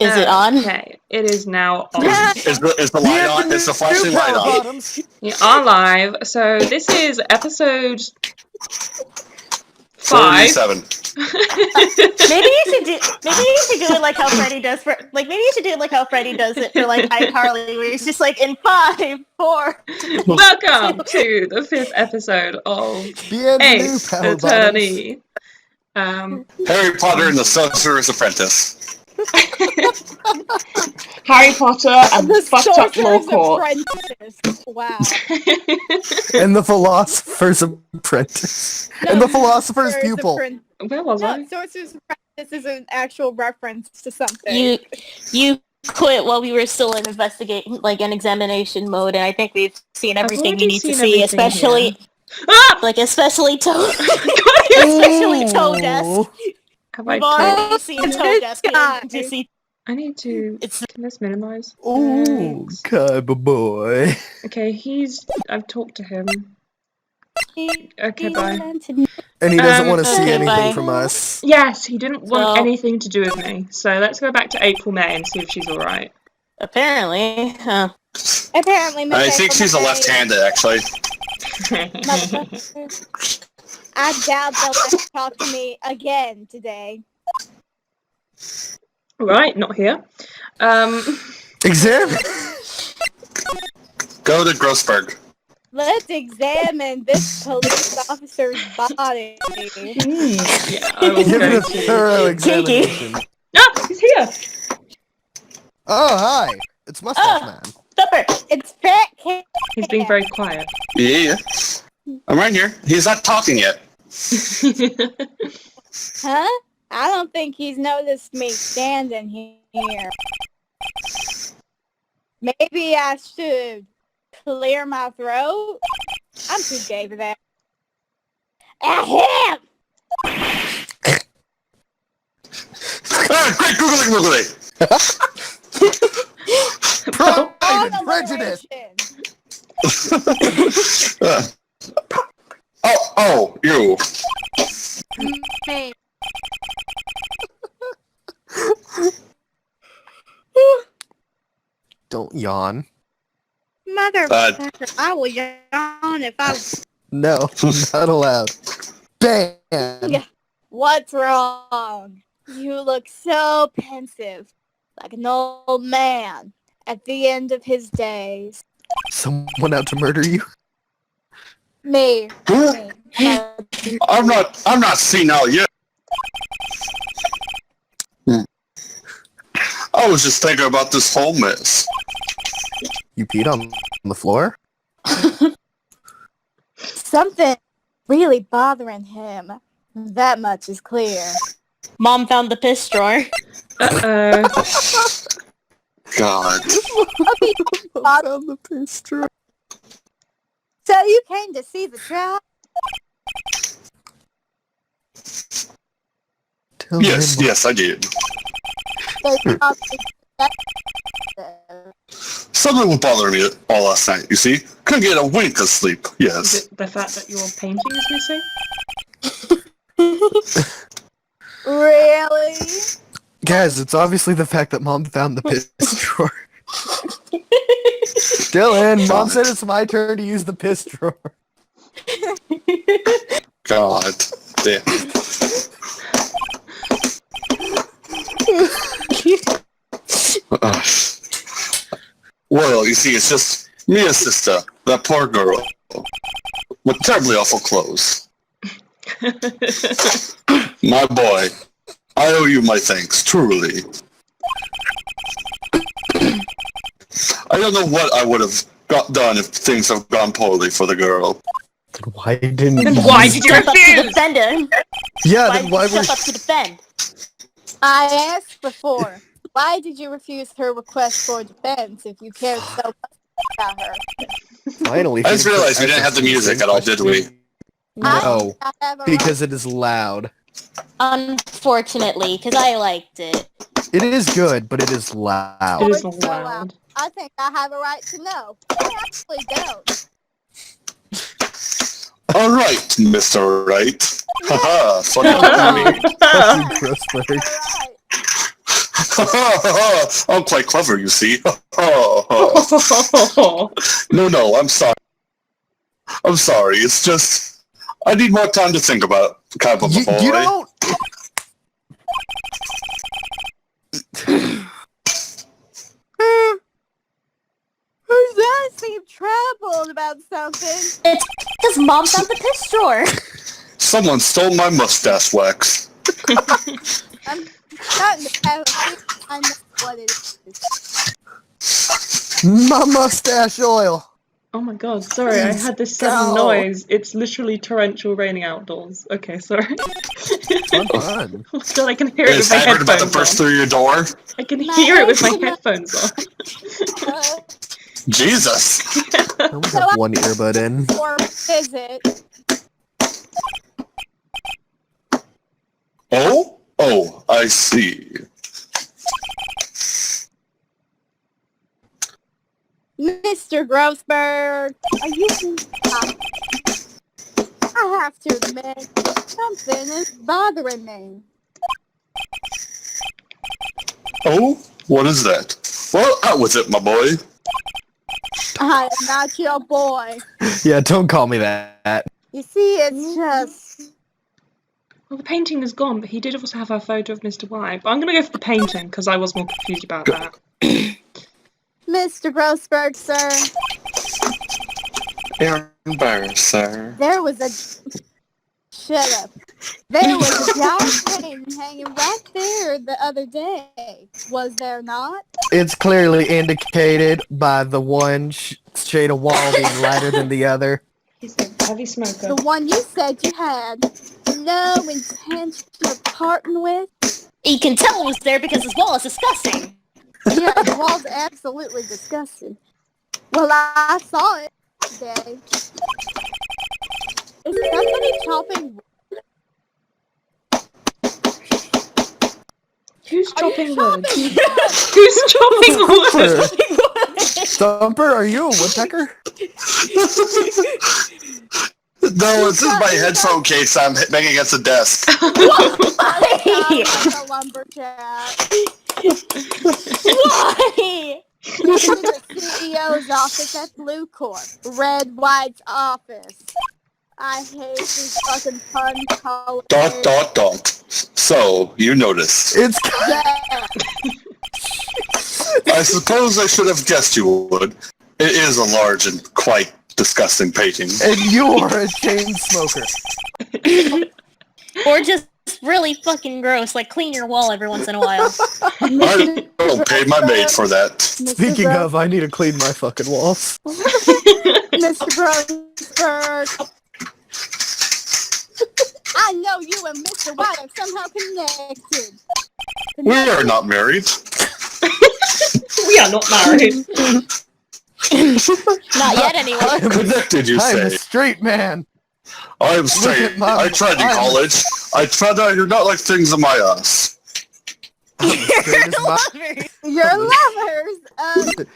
Is it on? Okay, it is now on. Is the light on? Is the flashing light on? You are live. So this is episode 5. 47. Maybe you should do it like how Freddy does for maybe you should do it like how Freddy does it for like iCarly, where he's just like in 5, 4. Welcome to the 5th episode of Ace Attorney. Harry Potter and the Sorcerer's Apprentice. Harry Potter and the fucked up law court. Wow. And the Philosopher's Apprentice. No, and the Philosopher's Pupil. Where was I? Sorcerer's Apprentice is an actual reference to something. You quit while we were still in an examination mode, and I think we've seen everything you need to see, especially especially toe desk. Have We've already seen toe desk. I need to. Can this minimize? Oh, good boy. Okay, I've talked to him. Okay, bye. And he doesn't want to see okay, anything bye. from us. Yes, he didn't want anything to do with me. So let's go back to April May and see if she's alright. Apparently. Apparently, I think she's a left-handed, actually. I doubt they'll ever talk to me again today. Right, not here. Exam. Go to Grossberg. Let's examine this police officer's body. Yeah, I will Give it go a thorough examination. Ah, he's here! Oh, hi. It's Mustache Man. Thumper! It's Fat Cat. He's being very quiet. Yeah. I'm right here. He's not talking yet. Huh? I don't think he's noticed me standing here. Maybe I should clear my throat? I'm too gay for that. At him! Great googly. Pride and prejudice. Oh, you. Me. Don't yawn. Motherfucker, I will yawn if I... No, not allowed. Bam! What's wrong? You look so pensive, like an old man at the end of his days. Someone out to murder you? Me. Huh? I'm not senile yet. I was just thinking about this whole mess. You peed on the floor? Something really bothering him. That much is clear. Mom found the piss drawer. Uh-oh. God. I found the piss drawer. So you came to see the trial? Yes, I did. Something was bothering me all last night, you see? Couldn't get a wink of sleep, Is yes. it the fact that your painting is missing? Really? Guys, it's obviously the fact that Mom found the piss drawer. Dylan, Mom said it's my turn to use the piss drawer. God damn. Well, you see, it's just me and sister, that poor girl, with terribly awful clothes. My boy, I owe you my thanks, truly. I don't know what I would have done if things have gone poorly for the girl. Why didn't Then you why did you Step up to refuse? defend her. Yeah, Why then did why you were step up to defend? I asked before. Why did you refuse her request for defense if you cared so much about her? finally? I just realized we didn't have the music at all, did we? No, I have a because it is loud. Unfortunately, because I liked it. It is good, but it is loud. It is right so loud. I think I have a right to know. I actually don't. All right, Mr. Wright. Haha, funny. Fucking Grossberg. Alright. I'm quite clever, you see. No, I'm sorry. I'm sorry. It's just I need more time to think about kind of a boy. You don't. Who's that? Seem troubled about something. It's because Mom found the piss drawer. Someone stole my mustache wax. I'm starting to have a feeling I know what it is. My mustache oil. Oh my god, sorry, I had this sudden noise. It's literally torrential raining outdoors. Okay, sorry. Fun. Oh my god, I can hear it with my heard about to headphones burst on. through your door? I can hear it with my headphones on. Jesus! I only have one earbud in. Or is it? Oh, I see. Mr. Grossberg, are you I have to admit, something is bothering me. Oh, what is that? Well, out with it, my boy. I am not your boy. Yeah, don't call me that. You see, it's just... Well, the painting is gone, but he did also have a photo of Mr. White. But I'm going to go for the painting, because I was more confused about that. Mr. Grossberg, sir. Aaron sir. There was a... Shut up. There was a giant painting hanging right there the other day. Was there not? It's clearly indicated by the one shade of wall being lighter than the other. He's a heavy smoker. The one you said you had no intention of parting with? You can tell it was there because his wall is disgusting. Yeah, the wall's absolutely disgusting. Well, I saw it today. Is somebody chopping wood? Who's chopping wood? Who's chopping wood? Thumper, are you a woodpecker? No, this is my headphone case I'm banging against the desk. Like a lumberjack. Why? This is the CEO's office at Blue Corp. Red White's office. I hate these fucking pun colors. So, you noticed. It's Yeah. I suppose I should have guessed you would. It is a large and quite disgusting painting. and you're a chain smoker. Or just really fucking gross, like clean your wall every once in a while. I don't pay my maid for that. Speaking of, I need to clean my fucking walls. Mr. Grossberg. I know you and Mr. White are somehow connected. We are not married. We are not married. Not yet, anyway. Connected, you I'm a say? straight man. I am Look straight. at my- I tried in college. I found out you're not like things in my ass. Straight as my- You're lovers.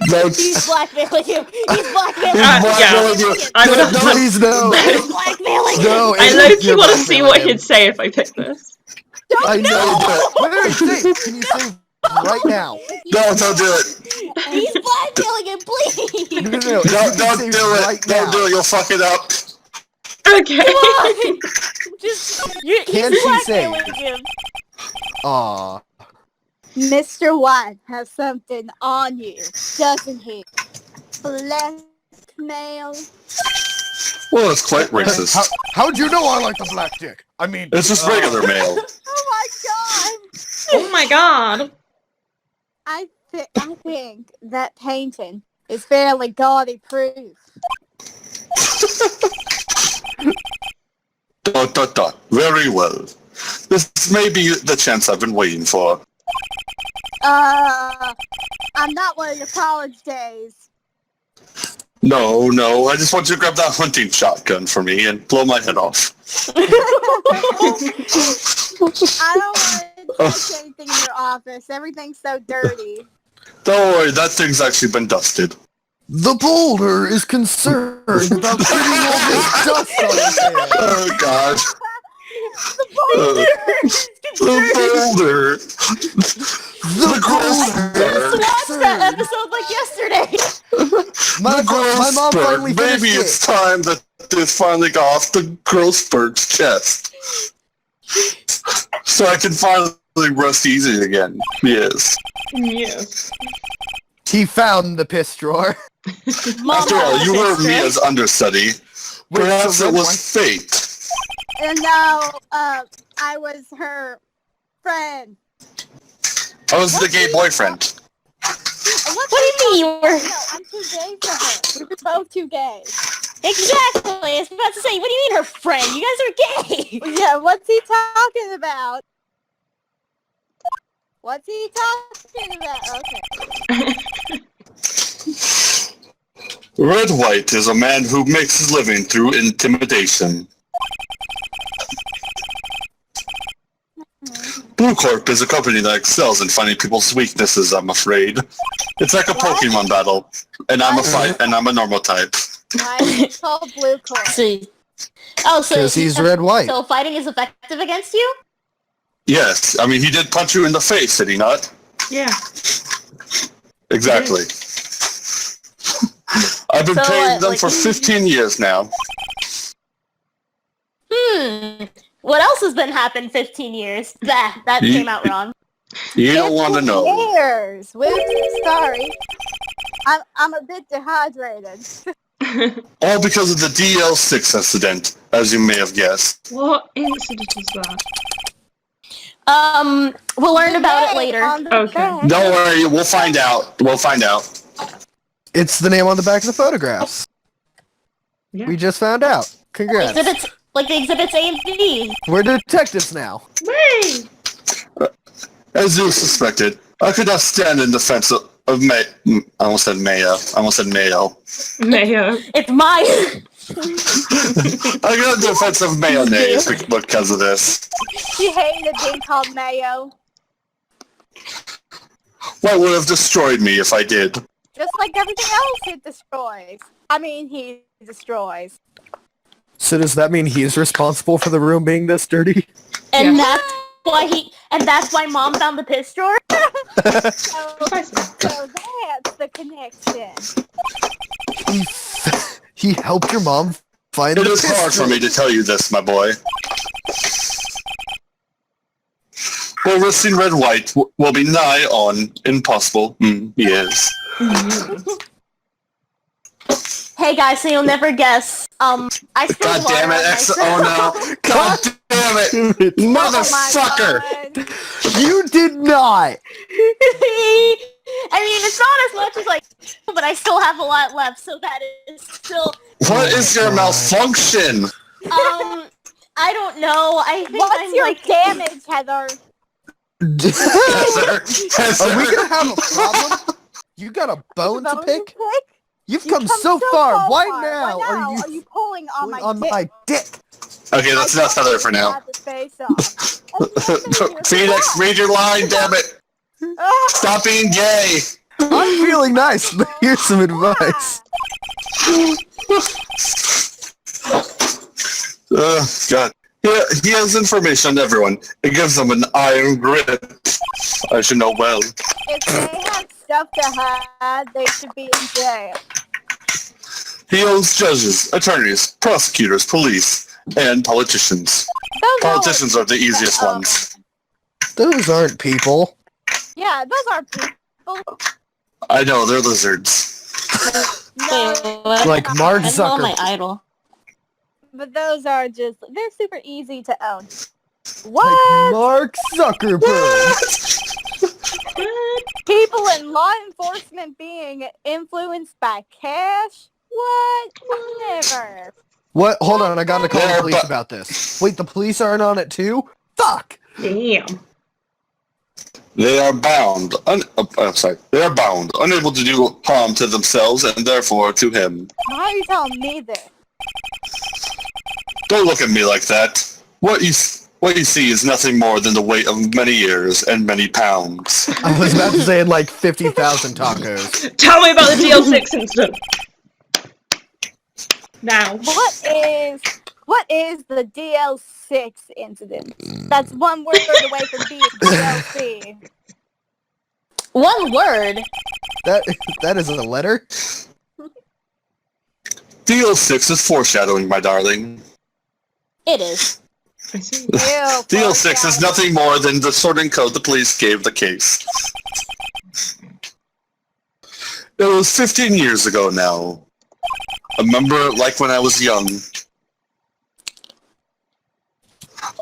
No, He's blackmailing you. He's blackmailing Yeah. you. I would have done. Please no. He's blackmailing you. No, I it's- low-key you're want to see what blackmailing he'd say if I picked this. I know, but wait, say, can you say right now? no, don't do it. He's blackmailing him, please. No, Don't say do it. right Don't now. do it. You'll fuck it up. Okay. Can He's she say? blackmailing him. Aw. Mr. White has something on you, doesn't he? Blackmail. Well, it's quite racist. How'd you know I like the black dick? I mean, It's just regular mail. Oh my god! Oh my god. I think that painting is fairly gaudy proof. Dot. Very well. This may be the chance I've been waiting for. I'm not one of your college days. No. I just want you to grab that hunting shotgun for me and blow my head off. I don't want to touch anything in your office. Everything's so dirty. Don't worry, that thing's actually been dusted. the boulder is concerned about getting all this dust on his head. Oh, God. The boulder. The Grossberg. Watched that episode like yesterday. My mom finally Maybe finished it's time that this finally got off the Grossberg's chest. So I can finally rest easy again. Yes. Yes. He found the piss drawer. After all, you were Mia's understudy. Perhaps it was fate. And now, I was her friend. I was the gay boyfriend. What do you mean you were? No, I'm too gay for her. We were both too gay. Exactly. I was about to say, what do you mean her friend? You guys are gay. Yeah, what's he talking about? What's he talking about? Okay. Red White is a man who makes his living through intimidation. Blue Corp is a company that excels in finding people's weaknesses, I'm afraid. It's like a Pokemon battle, and I'm a normal type. Why is it called Blue Corp? So Because he's Red White. So fighting is effective against you? Yes, I mean, he did punch you in the face, did he not? Yeah. Exactly. I've been paying them for 15 years now. What else has been happening 15 years? That came out wrong. You don't want to know. Years. Whoops, sorry. I'm a bit dehydrated. All because of the DL6 incident, as you may have guessed. What incident is that? We'll learn about it later. Okay. Don't worry, we'll find out. We'll find out. It's the name on the back of the photographs. Yeah. We just found out. Congrats. Exhibits, like the exhibits A and B. We're detectives now. Whee! As you suspected, I could not stand in defense of I almost said Mayo. Mayo. It's my... I got in defense of mayonnaise because of this. She hated being called Mayo. What would have destroyed me if I did? Just like everything else it destroys. I mean, he destroys. So does that mean he's responsible for the room being this dirty? And that's why Mom found the piss drawer? So that's the connection. He helped your mom find It the is piss hard for drawer. me to tell you this, my boy. Well, risking Red White will be nigh on impossible. Yes. Hey guys, so you'll never guess. I spilled God water damn on it, myself. oh no. God damn it, motherfucker. Oh You did not! I mean, it's not as much as like, but I still have a lot left, so that is still. What is your malfunction? I don't know. I think What's I'm your like damage, Heather? Are we gonna have a problem? You got a bone to pick? You've come so far. Why now are you pulling on my dick? Okay, that's enough Heather for now. Phoenix, read your line, damn it. Stop being gay. I'm feeling nice, but here's some advice. God. He has information on everyone. It gives them an iron grip. I should know well. If they have stuff to hide, they should be in jail. He owns judges, attorneys, prosecutors, police, and politicians. Politicians are the easiest ones. Those aren't people. Yeah, those are people. I know, they're lizards. No, Like Mark I know my Zuckerberg. idol. but those are they're super easy to own. Like What? Mark Zuckerberg. People in law enforcement being influenced by cash? What? Never. What? Hold on, I gotta call the Yeah, police but- about this. Wait, the police aren't on it too? Fuck! Damn. They are bound. They are bound, unable to do harm to themselves and therefore to him. Why are you telling me this? Don't look at me like that. What you see is nothing more than the weight of many years and many pounds. I was about to say like 50,000 tacos. Tell me about the DL6 incident. Now. What is the DL6 incident? That's one word away from being DLC. One word? That isn't a letter. DL6 is foreshadowing, my darling. It is. I see. DL6 is nothing more than the sorting code the police gave the case. It was 15 years ago now. I remember it like when I was young.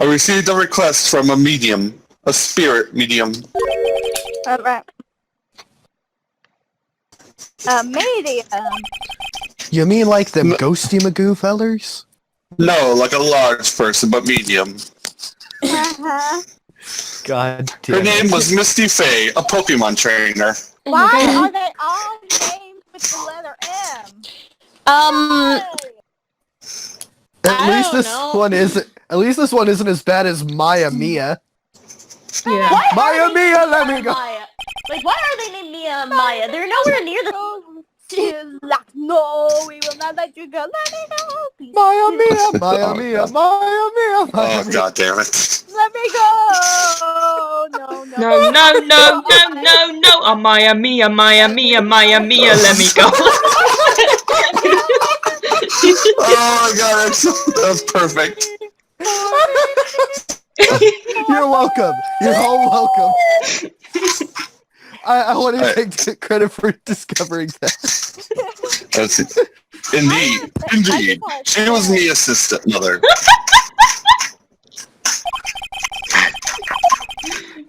I received a request from a medium, a spirit medium. Alright. Medium. You mean like them ghosty Magoo fellers? No, like a large person, but medium. God damn Her it. name was Misty Faye, a Pokemon trainer. Why are they all named with the letter M? At least this one isn't as bad as Maya Mia. Yeah. Why are Maya they Mia, named let me go. Maya? Like, why are they named Mia and Maya? They're nowhere near the... She's like, no, we will not let you go. Let me go. Please. Maya Mia, Maya Mia, Mia. Oh, god damn it. Let me go. No. No. Oh, Maya Mia, let me go. Oh my god, that's perfect. You're welcome. You're all welcome. I want to take credit for discovering that. That's it. Indeed. She was the assistant mother.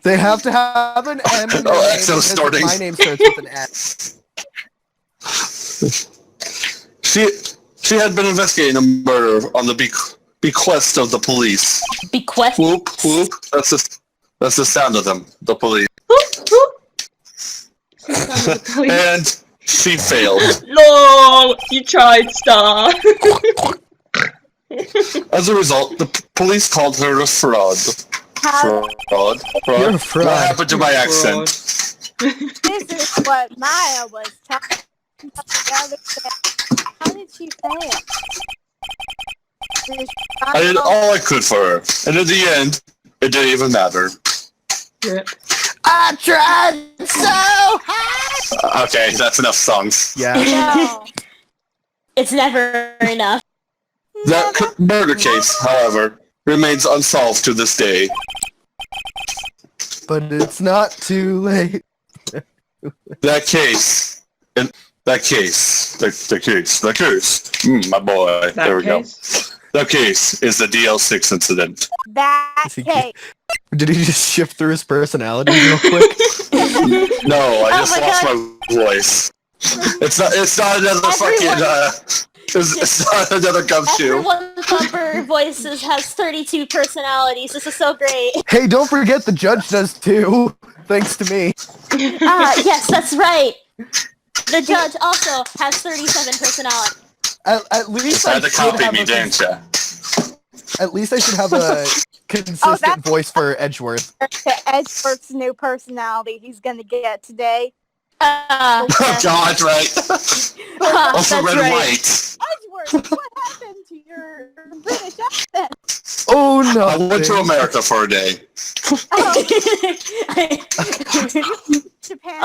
They have to have an M in their Oh, name XO because starting. my name starts with an S. She had been investigating a murder on the bequest of the police. Bequest? Whoop, whoop. That's the sound of them, the police. And she failed. LOL, you tried, Star. As a result, the police called her a fraud. Fraud. You're a fraud. What happened to my accent? This is what Maya was talking about the other day. How did she fail? I did all I could for her, and in the end, it didn't even matter. Rip. I tried so hard! Okay, that's enough songs. Yeah. No. It's never enough. That murder case, however, remains unsolved to this day. But it's not too late. That case, my boy. There we go. That case is the DL6 incident. That cake. Did he just shift through his personality real quick? No, I just my lost God. my voice. It's not another fucking, it's not another Gumshoe. Everyone Thumper voices has 32 personalities. This is so great. Hey, don't forget the judge does too. Thanks to me. Yes, that's right. The judge also has 37 personalities. At least I Had to should copy have me, didn't ya? At least I should have a consistent voice for Edgeworth. Edgeworth's new personality he's gonna get today. Oh god, right. Also that's red and right. white. Edgeworth, what happened to your British accent? Oh no! I went to America for a day. Japan.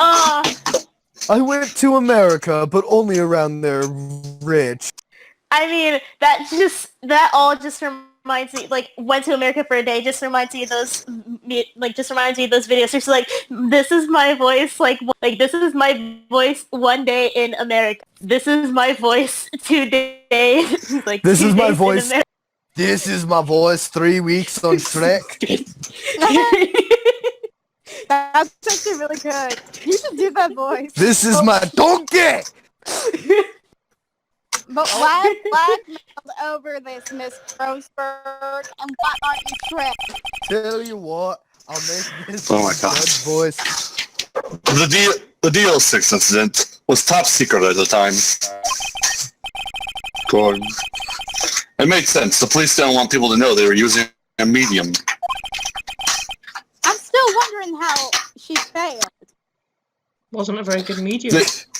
I went to America, but only around their rich. I mean, that all just reminds me, like, went to America for a day, just reminds me of those, videos. It's like, this is my voice, this is my voice one day in America. This is my voice 2 days. Like, This 2 is my days in voice. America. This is my voice. 3 weeks on Trek. That's actually really good. You should do that voice. This is my donkey. But why blackmailed over this, Miss Grossberg, and why aren't you Trek? Tell you what, I'll make this Oh my God. judge voice. The DL6 incident was top secret at the time. God. It made sense. The police didn't want people to know they were using a medium. I'm still wondering how she failed. Wasn't a very good medium.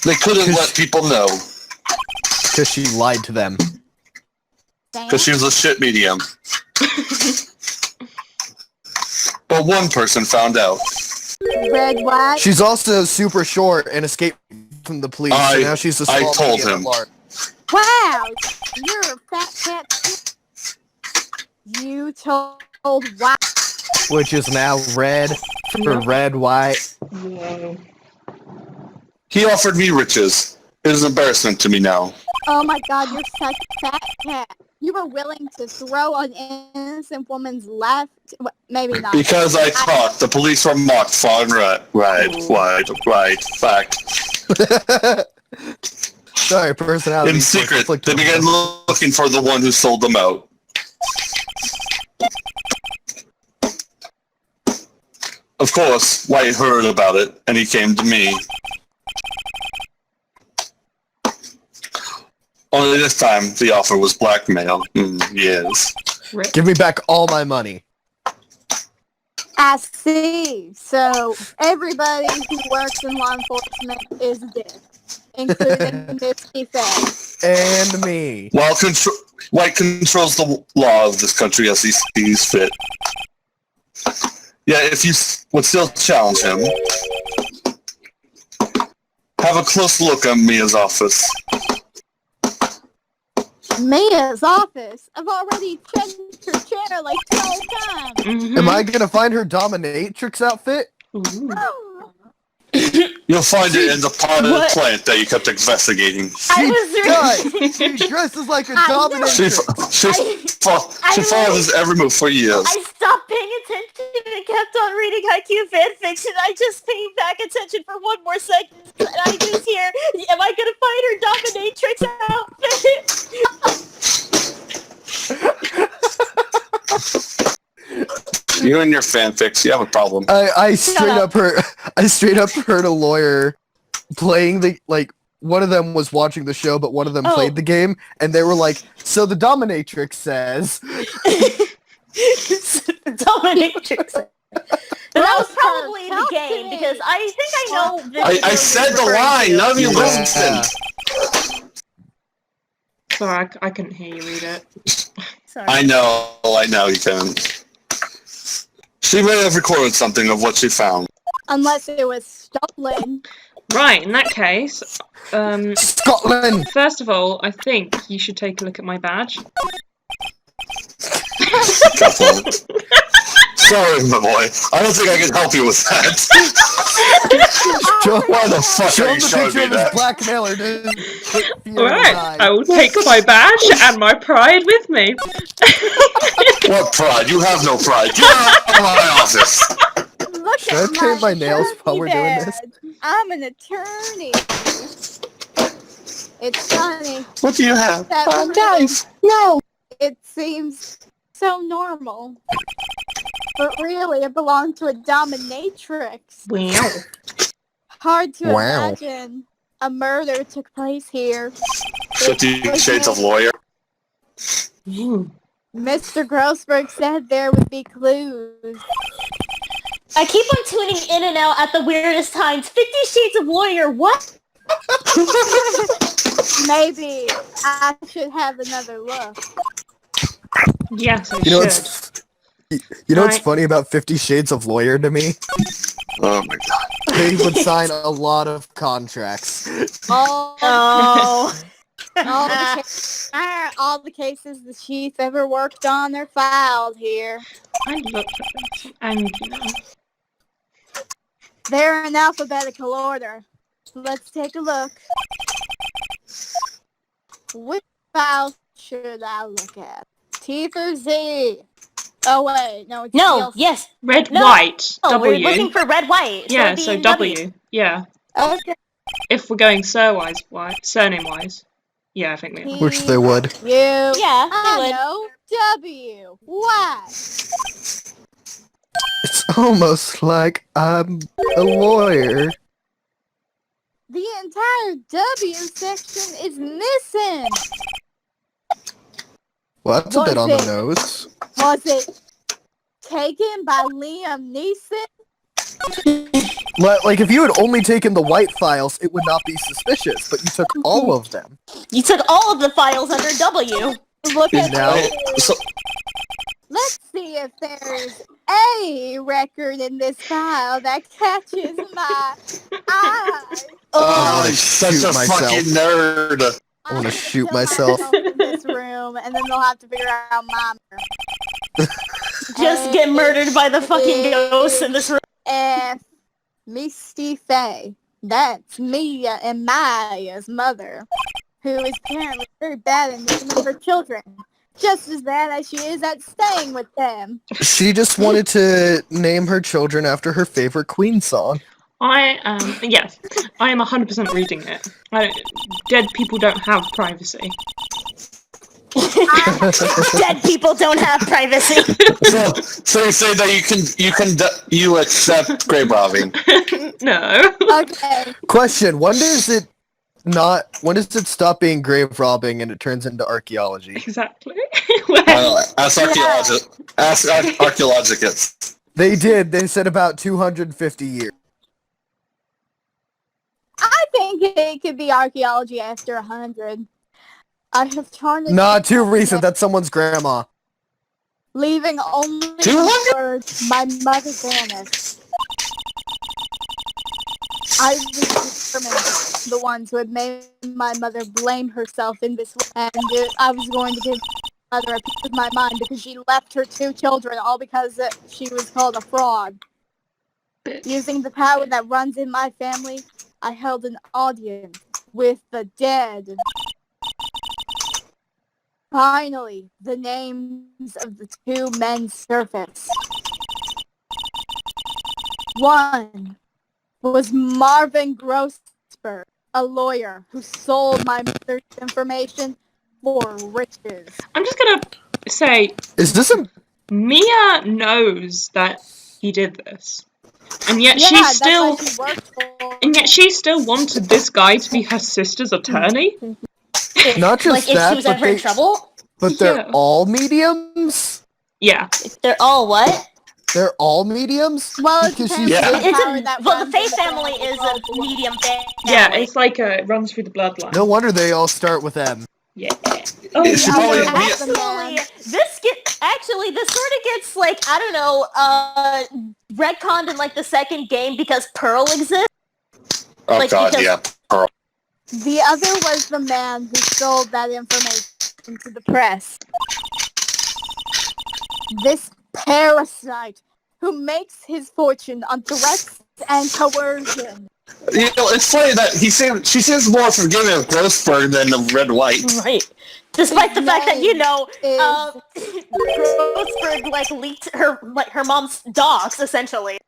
They couldn't let people know Because she lied to them. because she was a shit medium. But one person found out. Red, white. She's also super short and escaped from the police. So now she's a small I told medium him. large. Wow, you're a fat cat. You told white. Which is now red for red, white. Whoa. He offered me riches. It is an embarrassment to me now. Oh my god, you're such a fat cat. You were willing to throw an innocent woman's left. Maybe not. Because I talked, the police were mocked far and right, fact. Sorry, personality. In secret, they began looking for the one who sold them out. Of course, White heard about it, and he came to me. Only this time, the offer was blackmail. Yes. Give me back all my money. I see. So everybody who works in law enforcement is dead, including Misty Faye. And me. While White controls the law of this country as he sees fit. Yeah, if you would still challenge him, have a close look at Mia's office. Mia's office? I've already checked her chair like 12 times. Am I gonna find her dominatrix outfit? Oh. You'll find it in the potted plant that you kept investigating. She dresses like a dominatrix. She follows his every move for years. I stopped paying attention and kept on reading IQ fanfiction. I just paid back attention for one more second, and I just hear, am I gonna find her dominatrix outfit? You and your fanfics, you have a problem. I straight up heard a lawyer playing one of them was watching the show, but one of them played the game, and they were like, so the dominatrix says... Dominatrix. But that was probably the game, because I think I know... I said the line, none of you listened. Sorry, I couldn't hear you read it. Sorry. I know you can. She may have recorded something of what she found. Unless it was stolen. Right, in that case, Scotland! first of all, I think you should take a look at my badge. Sorry, my boy. I don't think I can help you with that. Why the fuck Show are him you the showing picture me of his that? blackmailer, dude. Alright, I will take my badge and my pride with me. What pride? You have no pride. Get out of my office. Look Should I at paint my nails while we're doing badge. this? I'm an attorney. It's funny. What do you have? That Guys, no. It seems so normal. But really, it belonged to a dominatrix. Wow. Hard to Wow. imagine a murder took place here. 50 Shades of Lawyer. Ooh. Mr. Grossberg said there would be clues. I keep on tuning in and out at the weirdest times. 50 Shades of Lawyer, what? Maybe I should have another look. Yes, I You know should. what's funny about 50 Shades of Lawyer to me? Oh my god. They would sign a lot of contracts. All, Oh. all the cases the chief ever worked on are filed here. I looked at them so angry now. They're in alphabetical order. Let's take a look. Which file should I look at? T through Z. Oh wait, no, it's No, DLC. yes. Red, No. white, Oh, W. we're looking for red, white. Yeah, it'd be so in W. Yeah. Okay. If we're going surname-wise. Yeah, I think we are. Which they would. You. Yeah, they I would. know. W. Why? It's almost like I'm a lawyer. The entire W section is missing. Well, that's a bit on Was the it- nose. Was it taken by Liam Neeson? Like, if you had only taken the white files, it would not be suspicious, but you took all of them. You took all of the files under W. Look at Now- this. So, Let's see if there's a record in this file that catches my eye. Oh, wanna he's such shoot a myself. fucking nerd. I wanna I'm shoot gonna kill myself. in this room, and then they'll have to figure out my murder. Just get murdered by the fucking ghosts in this room. F. Misty Faye. That's Mia and Maya's mother, who is apparently very bad at naming her children. Just as bad as she is at staying with them. She just wanted to name her children after her favorite Queen song. Yes, I am 100% reading it. Dead people don't have privacy. Dead people don't have privacy. So you say that you accept grave robbing? No. Okay. Question: when does it stop being grave robbing and it turns into archaeology? Exactly. Ask archaeologists. They did. They said about 250 years. I think it could be archaeology after 100. I have tarnished Not too recent. That's someone's grandma. leaving only 200? words my mother vanished. I was determined the ones who had made my mother blame herself in this way, and I was going to give my mother a piece of my mind because she left her 2 children, all because she was called a fraud. Using the power that runs in my family, I held an audience with the dead. Finally, the names of the 2 men surfaced. One was Marvin Grossberg, a lawyer who sold my mother's information for riches. I'm just gonna say, Is this a? Mia knows that he did this, and yet Yeah, she that's still, why she worked for and yet she still wanted this guy to be her sister's attorney. Not just Like, if that, she was but ever in trouble? they're Yeah. all mediums. Yeah. They're all what? They're all mediums. Well, it Because depends she's- on Yeah. the It's power a, that well, the runs Faye in the family is a medium family. Yeah, it's like it runs through the bloodline. No wonder they all start with M. Yeah. Oh, Is she the probably other half of the Actually, man. this sort of gets, like, I don't know, retconned in, like, the second game because Pearl exists. Oh Like, god, because- yeah. The other was the man who sold that information to the press. This parasite who makes his fortune on threats and coercion. You know, it's funny that she seems more forgiving of Grossberg than the Red White. Right. Despite the fact that, you know, Is Grossberg, like, leaked her mom's dogs, essentially.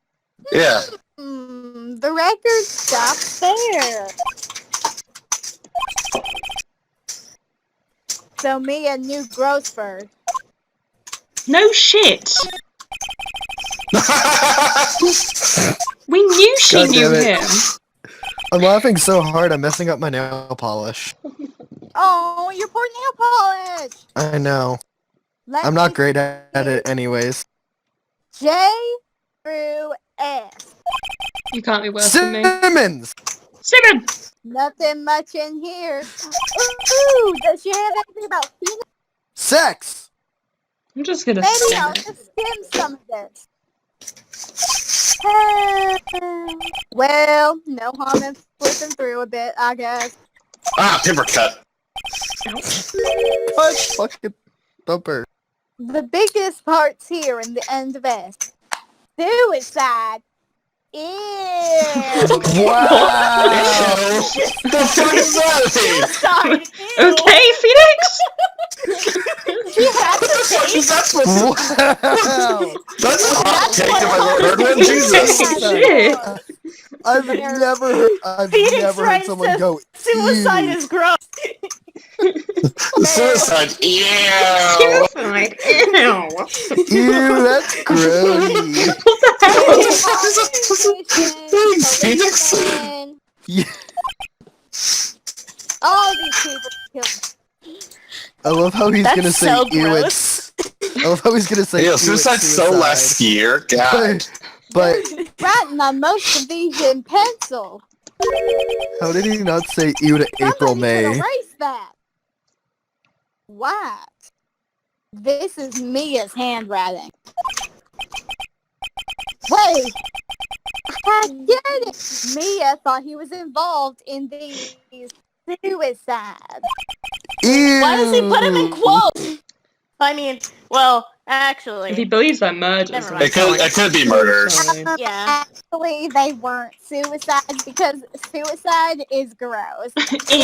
Yeah. the record stops there. So Mia knew Grossberg. no shit. We knew she God knew damn it. him. I'm laughing so hard I'm messing up my nail polish. Oh, your poor nail polish. I know. Let I'm not me great at it anyways. J through S. You can't be worse than me. Simmons! Simon! Nothing much in here. Ooh, does she have anything about Phoenix? Sex! I'm just gonna Maybe skim I'll it. just skim some of this. Well, no harm in flipping through a bit, I guess. Paper cut. What fucking Thumper? The biggest part's here in the end of S. Suicide. Ew. Wow! The fuck is that? Sorry. Ew. Okay, Phoenix? She had to say Is that supposed to- Wow! That's a hot take if what I've ever heard one. Jesus. Shit. I've never Phoenix heard Wright someone says go, suicide "Ew." is gross. Suicide. Yeah. Suicide. Ew. Ew, that's grody. What the hell? Thanks, Phoenix. Yeah. All these people killed. I love how he's That's gonna say so ew. gross. I love how he's gonna say Yeah, ew, it's suicide's so suicide. last year. God. But Writing on most of these in pencil. how did he not say ew to April Somebody should May? erase that. What? This is Mia's handwriting. Wait! I get it! Mia thought he was involved in these suicides. Ew. Why does he put him in quotes? I mean, well, actually, If he believes they're murders, Never then mind. It could be murders. Fine. yeah. Actually, they weren't suicides because suicide is gross. Ew.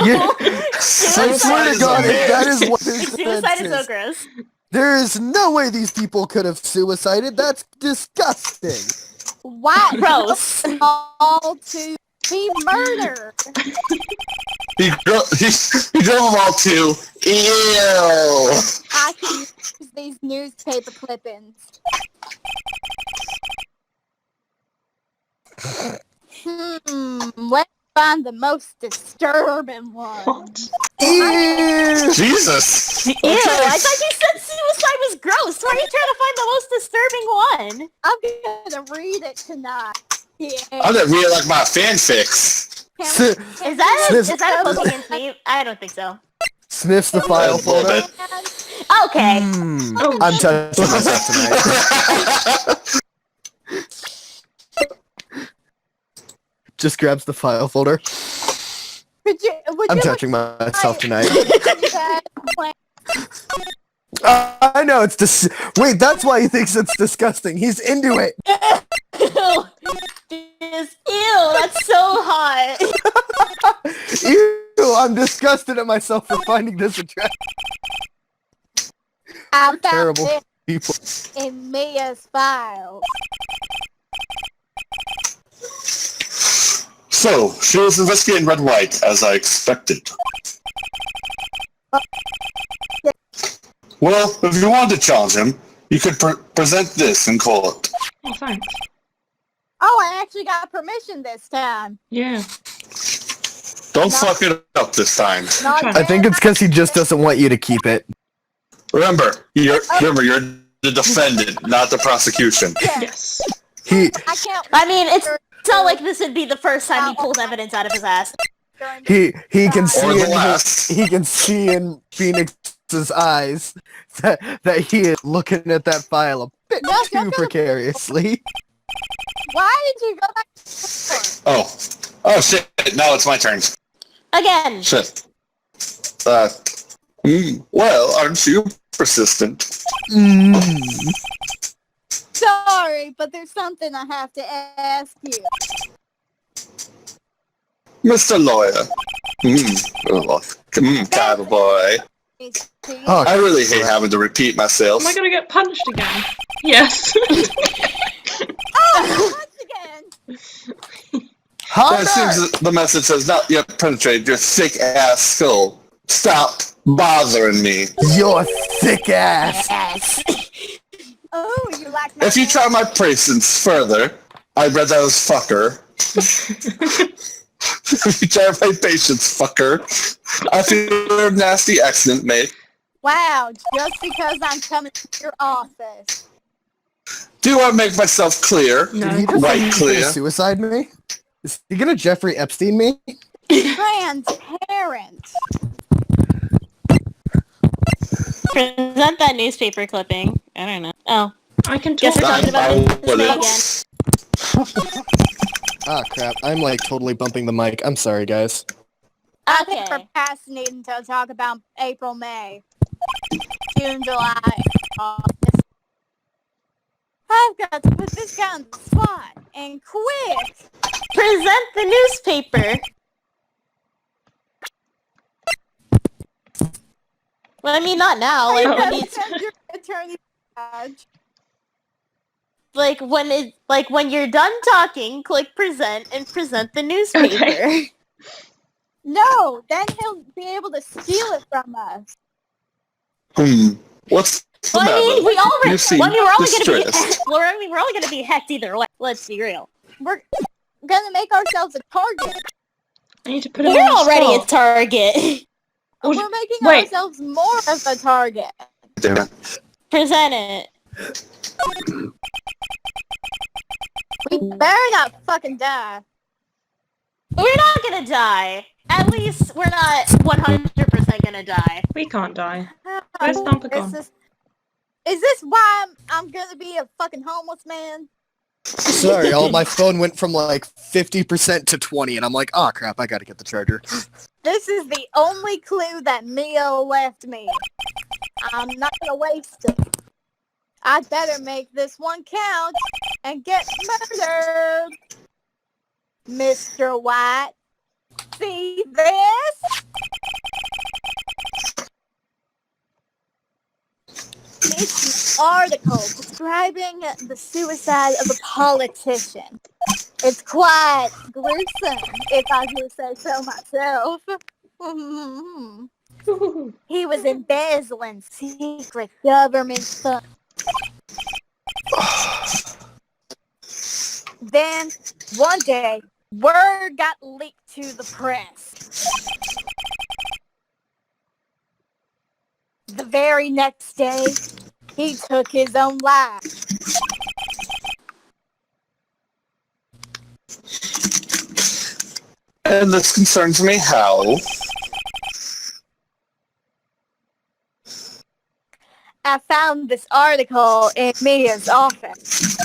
Yeah. I Suicide swear to God, if that is what this Suicide is so is, gross. there is no way these people could have suicided. That's disgusting. Why? Gross. All to be murdered. He drove them all to. Ew. I can use these newspaper clippings. Let's find the most disturbing one. What? Ew. Jesus. Ew, I thought you said suicide was gross. Why are you trying to find the most disturbing one? I'm gonna read it tonight. Yeah. I'm gonna read it like my fanfics. Is that a Sniff. poking against me? I don't think so. Sniffs the file A little folder. bit. Okay. Oh, I'm touching myself tonight. Just grabs the file folder. Would I'm you touching myself tonight. like I know it's wait, that's why he thinks it's disgusting. He's into it. Ew. Ew, that's so hot. Ew, I'm disgusted at myself for finding this attractive. I found Terrible this people. in Mia's file. So, she was investigating Red White, as I expected. Well, if you wanted to challenge him, you could present this in court. oh, thanks. Oh, I actually got permission this time. Yeah. Don't fuck it up this time. Not I I think it's because he just doesn't want you to keep it. Remember, you're the defendant, not the prosecution. Yes. He I can't. I mean, it's not like this would be the first time he pulled evidence out of his ass. he can see Or the in last. he can see in Phoenix's eyes that he is looking at that file a bit No, too don't go- precariously. Why did you go back to court? Oh shit, now it's my turn. Again. Shit. Well, aren't you persistent? Mm. Sorry, but there's something I have to ask you. Mr. Lawyer. Cowboy. Oh, I really hate having to repeat myself. Am I gonna get punched again? Yes. Oh, once again. Hunter! It seems that the message says not yet penetrated your thick ass skull. Stop bothering me. Your thick ass. Yes. Oh, you like my If you try my patience further, I read that as fucker. If you try my patience, fucker, I feel a nasty accident, mate. Wow, just because I'm coming to your office. Do I make myself clear? No. Did he just say Right, he's clear. gonna suicide me? Is he gonna Jeffrey Epstein me? Transparent. Present that newspaper clipping. I don't know. Oh, I can guess talk we're talking I about will this again. Ah, crap. I'm like totally bumping the mic. I'm sorry, guys. I think Okay. procrastinating to talk about April, May, June, July, August. I've got to put this guy on the spot and quick. Present the newspaper. Well, I mean, not now. Like when I've he's got to send your attorney badge. when you're done talking, click present and present the newspaper. Okay. No, then he'll be able to steal it from us. What's the Well, I mean, matter? we already. You seem Well, I mean, we're only gonna distressed. be. Well, I mean, we're only gonna be hecked either way. Let's be real. We're gonna make ourselves a target. I need to put him We're on the already a spot. target. Would- We're making wait. ourselves more of a target. Damn it. Present it. We better not fucking die. We're not gonna die. At least we're not 100% I gonna die? We can't die. Where's Thumper gone? Is this why I'm gonna be a fucking homeless man? Sorry, my phone went from like 50% to 20, and I'm like, oh crap, I gotta get the charger. This is the only clue that Mia left me. I'm not gonna waste it. I'd better make this one count and get murdered. Mr. White, see this? It's an article describing the suicide of a politician. It's quite gruesome, if I do say so myself. He was embezzling secret government funds. Then, one day, word got leaked to the press. The very next day, he took his own life. And this concerns me how? I found this article in Mia's office.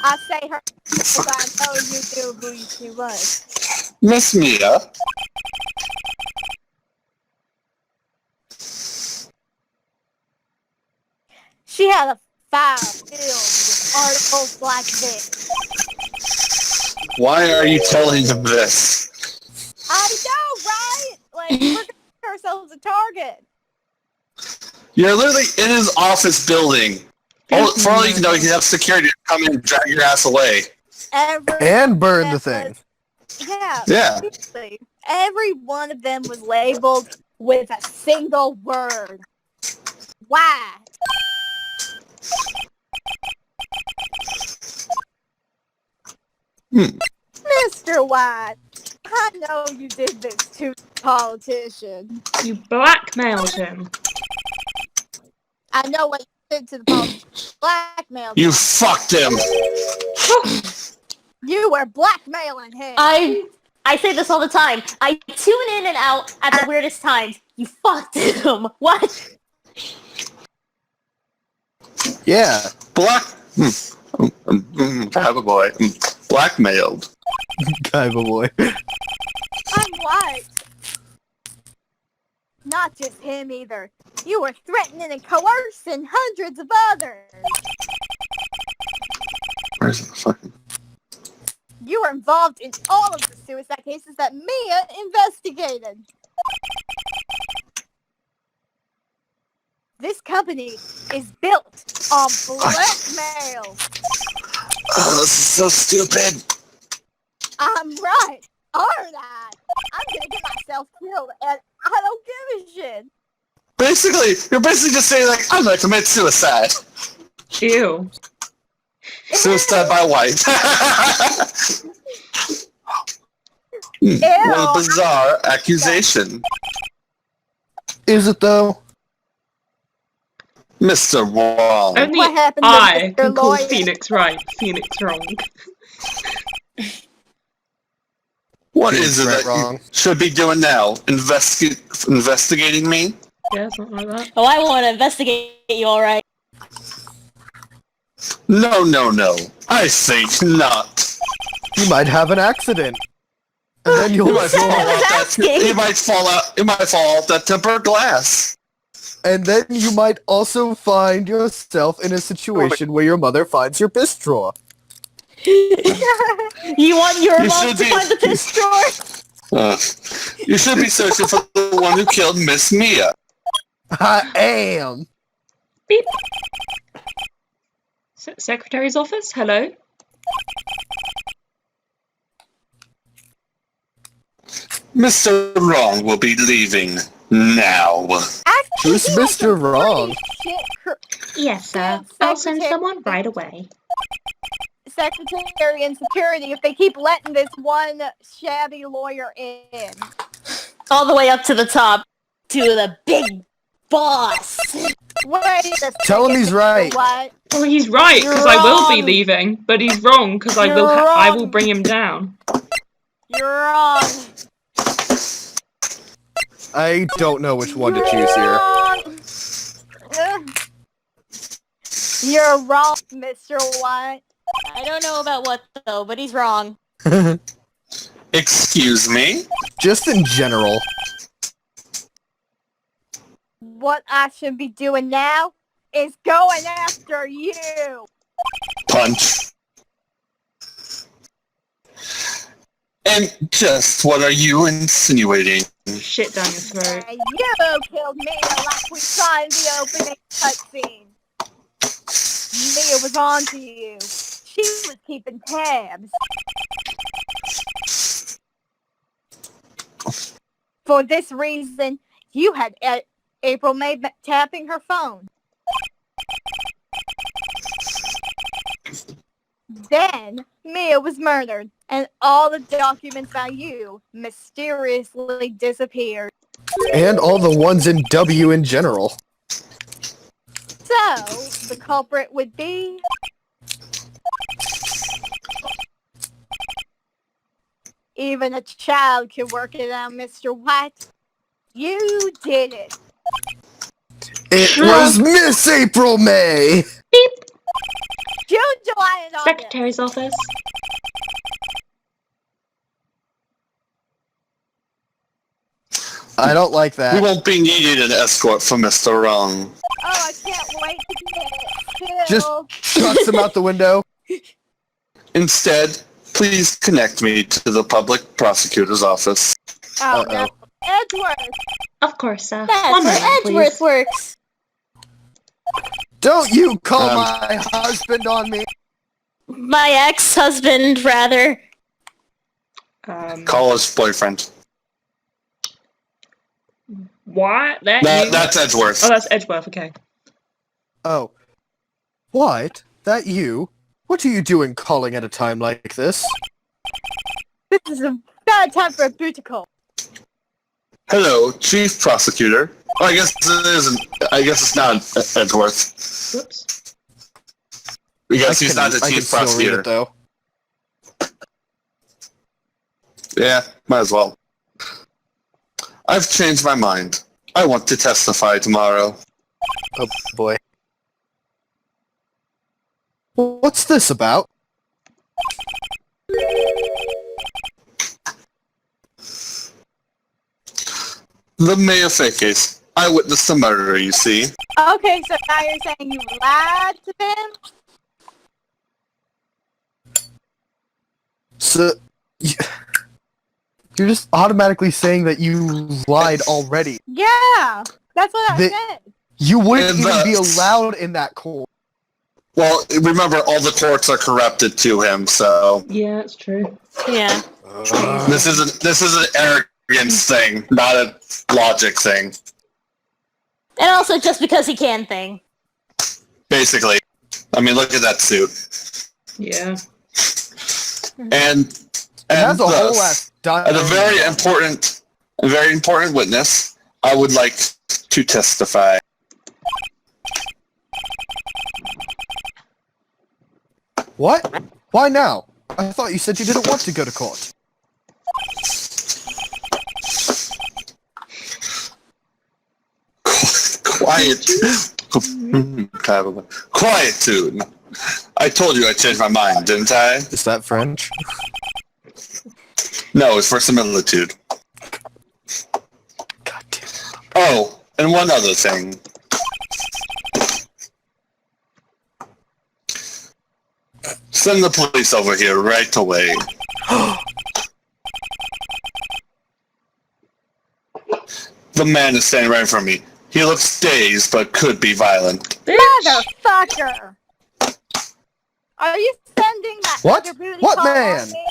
I say her because I know you knew who she was. Miss Mia? She had a file filled with articles like this. Why are you telling him this? I know, right? Like, we're gonna make ourselves a target. You're literally in his office building. For all you know, you can have security come and drag your ass away. And burn the thing. Yeah. Yeah. Every one of them was labeled with a single word. Why? Mr. White, I know you did this to the politician. You blackmailed him. I know what you did to the politician. Blackmailed You him. fucked him. You were blackmailing him. I say this all the time. I tune in and out at the weirdest times. You fucked him. What? Yeah. Have a boy. Blackmailed. Kind of boy. I'm white. Not just him either. You were threatening and coercing hundreds of others. Where's the fucking... You were involved in all of the suicide cases that Mia investigated. This company is built on blackmail. Oh, this is so stupid. I'm right, aren't I? I'm gonna get myself killed, and I don't give a shit. Basically, you're basically just saying, like, I'm gonna commit suicide. Ew. Suicide by wife. Ew. What a bizarre accusation. Is it though? Mr. Wong. Only What happened to I Mr. can call Lawyer? Phoenix right, Phoenix wrong. What is it Right, that wrong. you should be doing now? Investigating me? Yeah, something like that. Oh, I want to investigate you, alright. No, no, no. I think not. You might have an accident. And then You you'll might fall I was off that. asking. You might fall out. You might fall off that tempered glass. And then you might also find yourself in a situation where your mother finds your piss drawer. You want your You mom should to be- find the piss drawer? You should be searching for the one who killed Miss Mia. I am. Beep. Secretary's office? Hello? Mr. Wrong will be leaving now. Actually, Who's he was Mr. a pretty Wrong? Yes, sir. Good I'll send secretary. someone right away. Secretary and security if they keep letting this one shabby lawyer in. All the way up to the top. To the big boss. Wait a second, Tell him he's Mr. right. White. Well, he's right, because You're I will be wrong. leaving, but he's wrong, because I You're will wrong. bring him down. You're wrong. I don't know which one to choose here. You're wrong, Mr. White. I don't know about what though, but he's wrong. Excuse me? Just in general. What I should be doing now is going after you. Punch. And just what are you insinuating? Shit down your throat. And you killed Mia like we saw in the opening cutscene. Mia was on to you. She was keeping tabs. For this reason, you had April May tapping her phone. Then, Mia was murdered, and all the documents about you mysteriously disappeared. And all the ones in W in general. So, the culprit would be... Even a child can work it out, Mr. White. You did it. It was Miss April May! Beep. June, July, and August. Secretary's office. I don't like We that. won't be needing an escort for Mr. Wrong. Oh, I can't wait to get it. Just chucks him out the window. Instead, please connect me to the public prosecutor's office. Oh, Uh-oh. no. Edgeworth. Of course, sir. That's One where moment, Edgeworth please. works. Don't you call my husband on me! My ex-husband, rather. College boyfriend. What? That's Edgeworth. Oh, that's Edgeworth, okay. Oh. What? That you? What are you doing calling at a time like this? This is a bad time for a buticle. Hello, Chief Prosecutor. Oh, I guess it isn't. I guess it's not Edgeworth. Whoops. Because he's not the I can Chief still read Prosecutor. it, though. Yeah, might as well. I've changed my mind. I want to testify tomorrow. Oh, boy. What's this about? The Mayor Fake case. I witnessed the murder, you see. Okay, so now you're saying you lied to them? So, you're just automatically saying that you lied already. Yeah, that's what I said. You wouldn't And even be that's- allowed in that court. Well, remember, all the courts are corrupted to him, so Yeah, it's true. Yeah. this is an arrogance thing, not a logic thing. And also just because he can thing. Basically, I mean, look at that suit, Yeah. and It has a whole thus, ass dialogue. as a very important witness, I would like to testify. What? Why now? I thought you said you didn't want to go to court. Quiet. Quietude. I told you I changed my mind, didn't I? Is that French? No, it's for similitude. God damn it. Oh, and one other thing. Send the police over here right away. The man is standing right in front of me. He looks dazed, but could be violent. Motherfucker! Are you sending that What? other booty What call on man? me?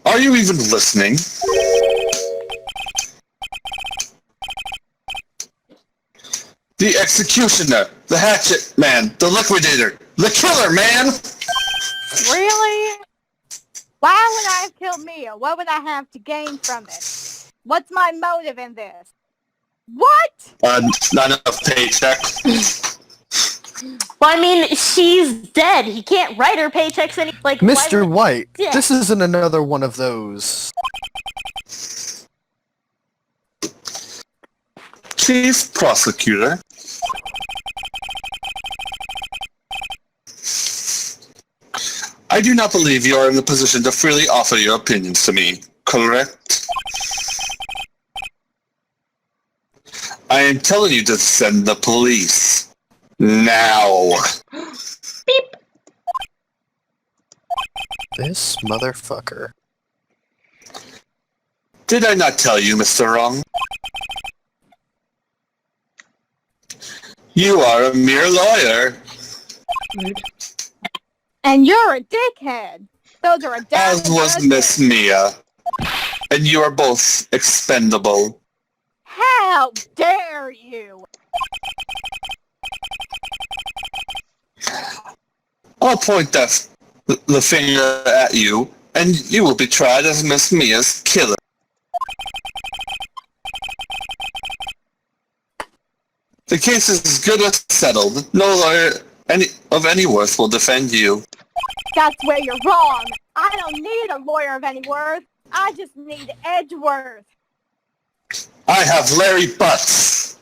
Are you even listening? The executioner, the hatchet man, the liquidator, the killer man! Really? Why would I have killed Mia? What would I have to gain from it? What's my motive in this? What? Not enough paycheck. Well, I mean, she's dead. He can't write her paychecks any like. Mr. White, Yeah. this isn't another one of those. Chief Prosecutor. I do not believe you are in a position to freely offer your opinions to me, correct? I am telling you to send the police. Now. Beep. This motherfucker. Did I not tell you, Mr. Wrong? You are a mere lawyer. Rude. And you're a dickhead. Those are a As was Miss Mia. And you are both expendable. How dare you? I'll point the finger at you, and you will be tried as Miss Mia's killer. The case is as good as settled. No lawyer of any worth will defend you. That's where you're wrong. I don't need a lawyer of any worth. I just need Edgeworth. I have Larry Butts.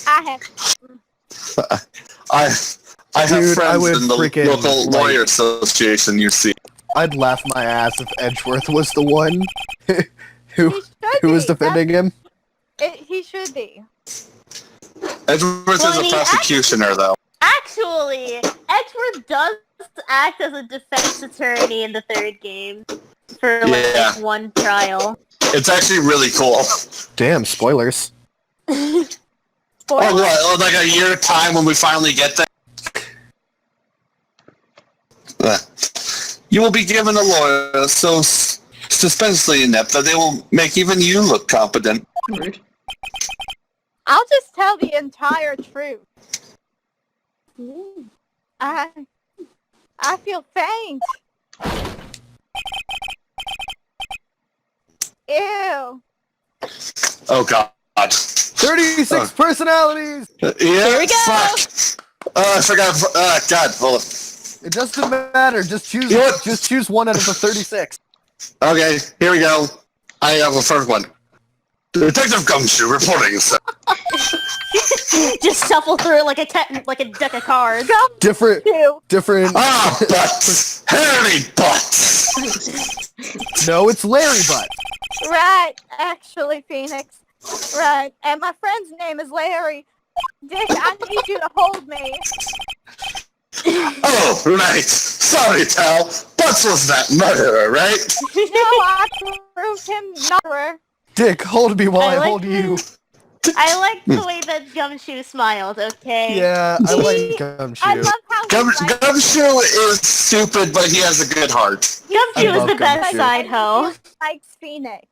I have... I have Dude, I friends would in the freaking, local like- lawyer association, you see. I'd laugh my ass if Edgeworth was the one who He should was be. defending him. He should be. Edgeworth Well, is I a mean, prosecutioner, though. Actually, Edgeworth does act as a defense attorney in the third game for like Yeah. one trial. It's actually really cool. Damn, spoilers. Oh, Spoiler. what? Oh, like a year time when we finally get there? You will be given a lawyer so suspensely inept that they will make even you look competent. Rude. I'll just tell the entire truth. I feel faint. Ew. Oh, God. 36 personalities! Yeah, Here we go. Fuck. I forgot. God, hold on. It doesn't matter, just choose You know what? just choose one out of the 36. Okay, here we go. I have a first one. Detective Gumshoe reporting. Just shuffle through it like a deck of cards. Different Ew. Ah, butts! Hairy butts! No, it's Larry Butt. Right, actually, Phoenix. Right, and my friend's name is Larry. Dick, I need you to hold me. Oh, right. Sorry, pal. Butts was that murderer, right? No, I proved him murderer. Dick, hold me while I I like hold you. I like the way that Gumshoe smiled, okay? Yeah, I like I Gumshoe. love how he likes Gumshoe is stupid, but he has a good heart. Gumshoe I is love the best Gumshoe. side hoe. likes Phoenix.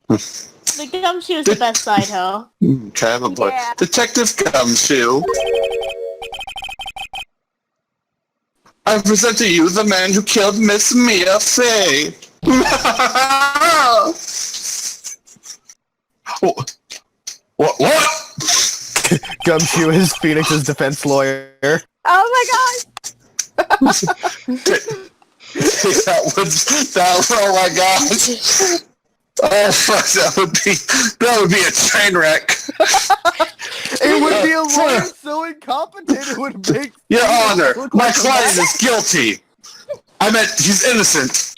The Gumshoe is the best side hoe. Okay, I'm a boy. Yeah. Detective Gumshoe. I present to you the man who killed Miss Mia Fey. What? Gumshoe is Phoenix's defense lawyer. Oh my god! Oh my gosh. Oh fuck, that would be a train wreck. It would be a lawyer so incompetent it would make Your Phoenix Honor, look my like a client mess. is guilty. I meant he's innocent.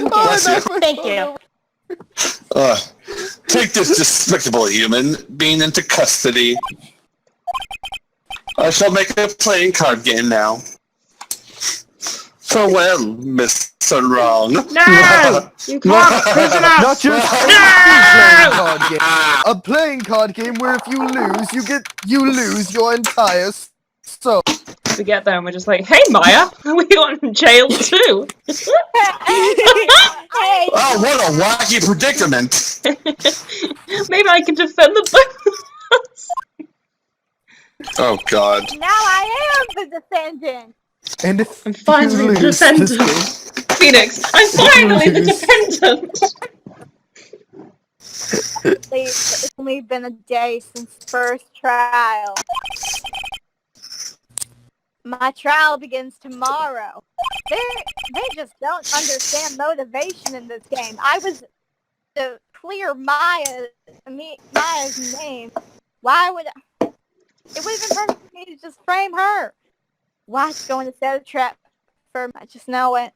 Bless you. Thank you. Take this despicable human being into custody. I shall make a playing card game now. Farewell, Mr. Wrong. No! You can't! Prisoner! Not just any playing card game. A playing card game where if you lose, you lose your entire soul. We get there and we're just like, hey Maya, we got in jail too. Hey, Oh, what a wacky predicament. Maybe I can defend the both of us. Oh, God. now I am the defendant. And if I'm finally you the lose this defendant. game, Phoenix, I'm finally the Lose. defendant. It's only been a day since first trial. My trial begins tomorrow. They just don't understand motivation in this game. I was to clear Maya's name. Why would it would have been perfect for me to just frame her? Why's going to set a trap for me? I just know it.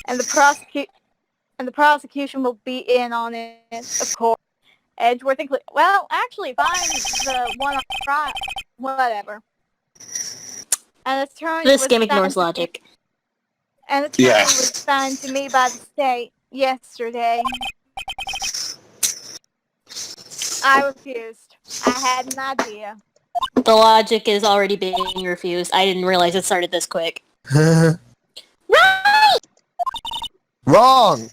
And the prosecution will be in on it, of course. Edgeworth included. Well, actually, find the one on trial. Whatever. An attorney This was game ignores assigned to me- logic. An attorney Yeah. was assigned to me by the state yesterday. I refused. I had an idea. The logic is already being refused. I didn't realize it started this quick. Right! Wrong.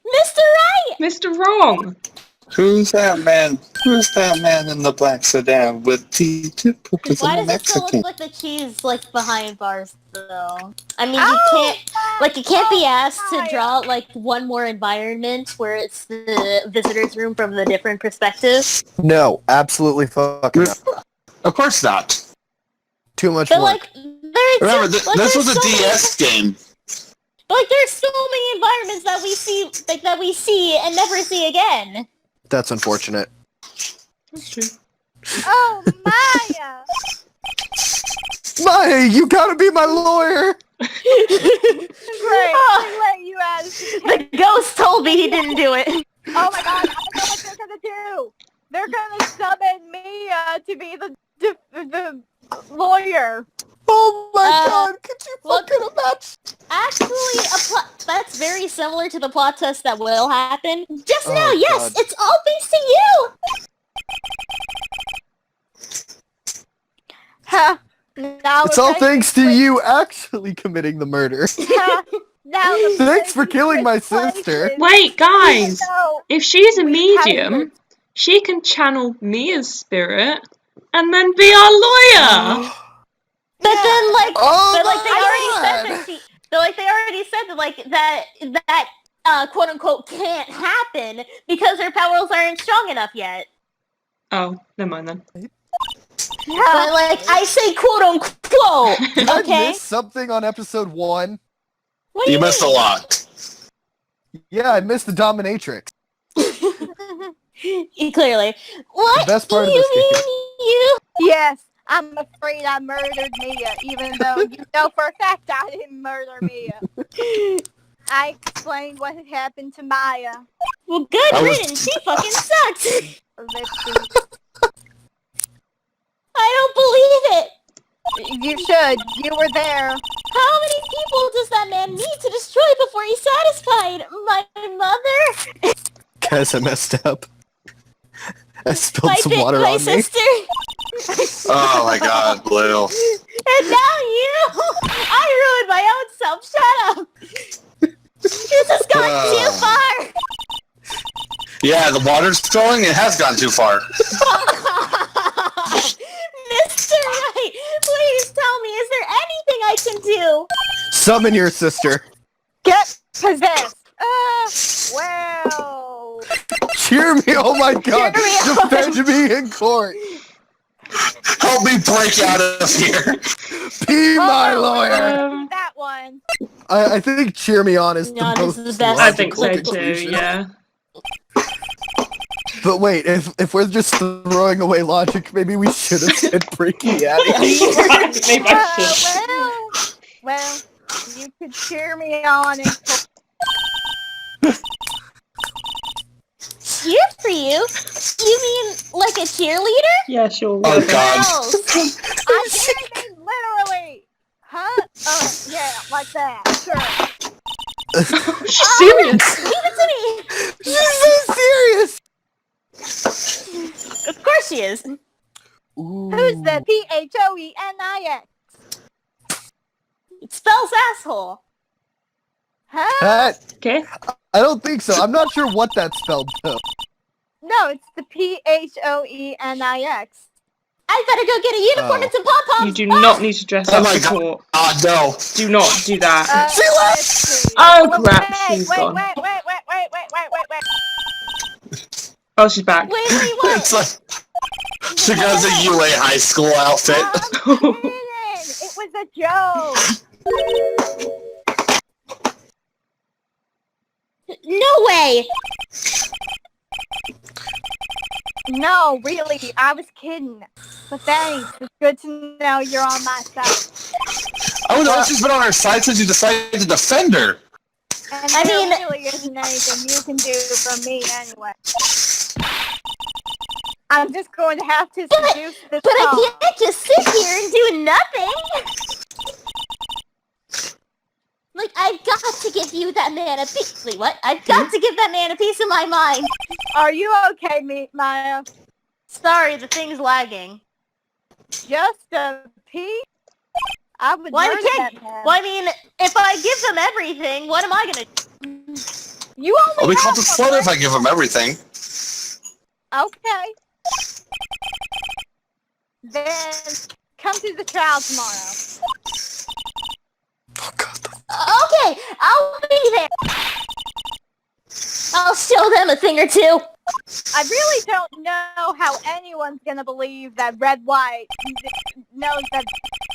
Mr. Wright! Mr. Wrong. Who's that man? Who's that man in the black sedan with T2 cookies Why and a does it still Mexican? look like the cheese, like, behind bars, though? I mean, you can't be asked to draw, like, one more environment where it's the visitor's room from the different perspective. No, absolutely fucking not. Of course not. Too much But, work. like, there's Remember, like, this was there's a so DS game. But, like, there's so many environments that we see and never see again. That's unfortunate. That's true. Oh, Maya! Maya, you gotta be my lawyer. Great, I let you out of the The ghost told me he didn't do it. Oh my god, I know what they're gonna do! They're gonna summon Mia to be the lawyer. Oh my god, could you look- fucking imagine? Actually, that's very similar to the plot twist that will happen. Just now, Oh, yes, God. it's all thanks to you! Ha! Now It's the all place thanks is to lit. you actually committing the murder. Ha! Now the Thanks for place killing is my lit sister. places. Wait, guys. So, If she's a we have medium, she can channel Mia's spirit and then be our lawyer. But then, like, Oh but, like, my they already said God. that they already said that, like, that quote unquote can't happen because her powers aren't strong enough yet. Oh, never mind then. But, like, I say quote unquote, Did I okay? miss something on episode 1? What do You missed a lot. Yeah, I missed the dominatrix. Clearly. What? The best part of you this game. mean you? yes, I'm afraid I murdered Mia, even though you know for a fact I didn't murder Mia. I explained what had happened to Maya. Well, good I was- riddance. She fucking sucks. Lipsy. I don't believe it. You should. You were there. How many people does that man need to destroy before he's satisfied? My mother? Guys, I messed up. I spilled My, some water my on me. sister? Oh my god, Blue. And now you! I ruined my own self. Shut up! This has gone too far! Yeah, the water's flowing. It has gone too far. Mr. Wright, please tell me, is there anything I can do? Summon your sister. Get possessed. Well. Cheer me, oh my god. Cheer me on. Defend me in court. Help me break out of here. Be my Oh, lawyer. That one. I think cheer me on is No, the this most is the best. I think so logical too, conclusion. yeah. But wait, if we're just throwing away logic, maybe we should have said break me out of here. Maybe I should. Well, you could cheer me on and Cheer for you? You mean like a cheerleader? Yeah, sure. Oh whatever. god. Else? I didn't mean literally. Huh? Yeah, like that. Sure. She's serious. Leave it to me! She's so serious. Of course she is. Ooh. Who's the Phoenix? It spells asshole. Huh? That, Okay. I don't think so. I'm not sure what that spelled though. No, it's the Phoenix. I better go get a unicorn and some pom-poms. You do not need to dress Oh up my for court. God, no. Do not do that. Let's see. Oh, crap, she's Wait, gone. wait. Oh, she's back. Wait, what? It's like she has a UA high school outfit. I'm kidding. It was a joke. No way. No, really, I was kidding. But thanks. It's good to know you're on my side. Oh no, she's been on her side since you decided to defend her. And I there mean- really isn't anything you can do for me anyway. I'm just going to have to seduce this But I dog. can't just sit here and do nothing. Like, I've got to give you that man a piece. Wait, what? I've got to give that man a piece of my mind. Are you okay, Maya? Sorry, the thing's lagging. Just a piece? I would Well, I murder can't. that man. Well, I mean, if I give them everything, what am I gonna do? You I'll only be called a have slut if I give him everything. Okay. Then come to the trial tomorrow. Oh God. Okay, I'll be there. I'll show them a thing or two. I really don't know how anyone's gonna believe that Red White knows that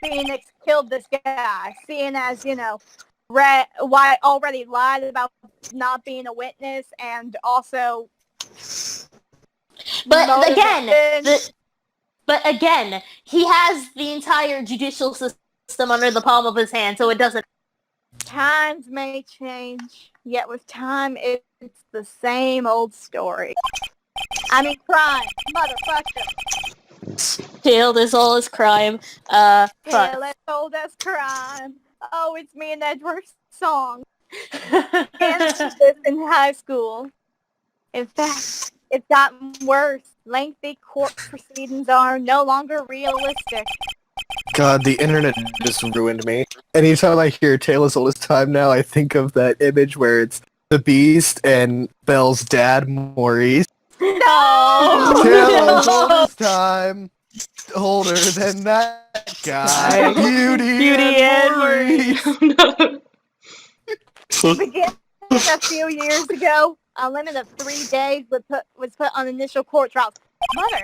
Phoenix killed this guy, seeing as, you know, Red White already lied about not being a witness and also But again, motivated. he has the entire judicial system under the palm of his hand, so it doesn't. Times may change, yet with time it's the same old story. I mean, crime, motherfucker. Jailed is all his crime. Fuck. Hell, it's old as crime. Oh, it's me and Edgeworth's song. Kansas this in high school. In fact, it's gotten worse. Lengthy court proceedings are no longer realistic. God, the internet just ruined me. Anytime I hear Tale as Old as Time now, I think of that image where it's the Beast and Belle's dad, Maurice. No. Tale as Old as Time, older than that guy. Beauty and Maurice. Beginning a few years ago, a limit of 3 days was put on initial court trials. Mother,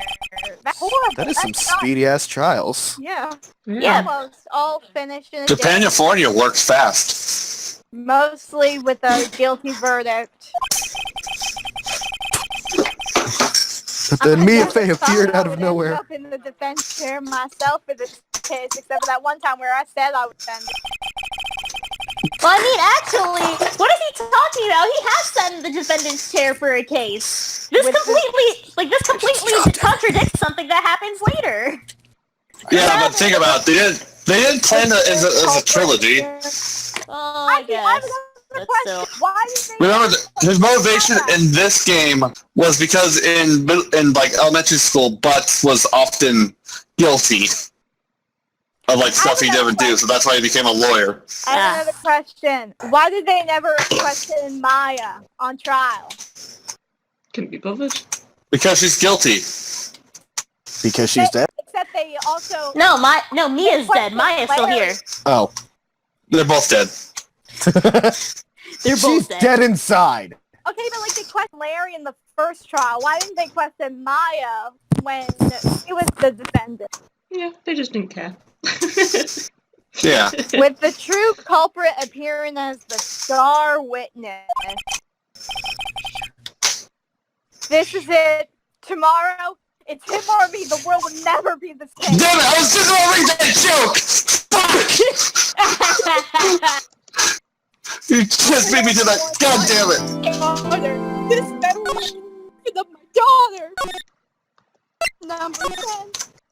that's horrible. That is some That's not- speedy ass trials. Yeah, Yeah. almost all finished in a day. Japan-California works fast. Mostly with a guilty verdict. But then I Mia guess Fey I appeared thought out I of would end nowhere. up in the defense chair myself for this case, except for that one time where I said I would defend it. Well, I mean, actually, what is he talking about? He has sat in the defendant's chair for a case. This completely contradicts something that happens later. Yeah, but think about it. They didn't plan it as a trilogy. Oh, I I guess. have But another question. still. Why did they... Remember, his motivation in this game was because in like elementary school, Butts was often guilty of like stuff he never do, so that's why he became a lawyer. I have another question. Why did they never question Maya on trial? Couldn't be bothered. Because she's guilty. Because she's dead? Except they also... No, Mia's dead. Maya's still here. Oh. They're both dead. They're both She's dead. dead inside. Okay, but like they questioned Larry in the first trial. Why didn't they question Maya when he was the defendant? Yeah, they just didn't care. Yeah. With the true culprit appearing as the star witness. This is it. Tomorrow, it's him or me. The world will never be the same. Damn it! I was just gonna read that joke. Fuck! You just made me do that. God damn it! Daughter, this memory of my daughter. Number 10.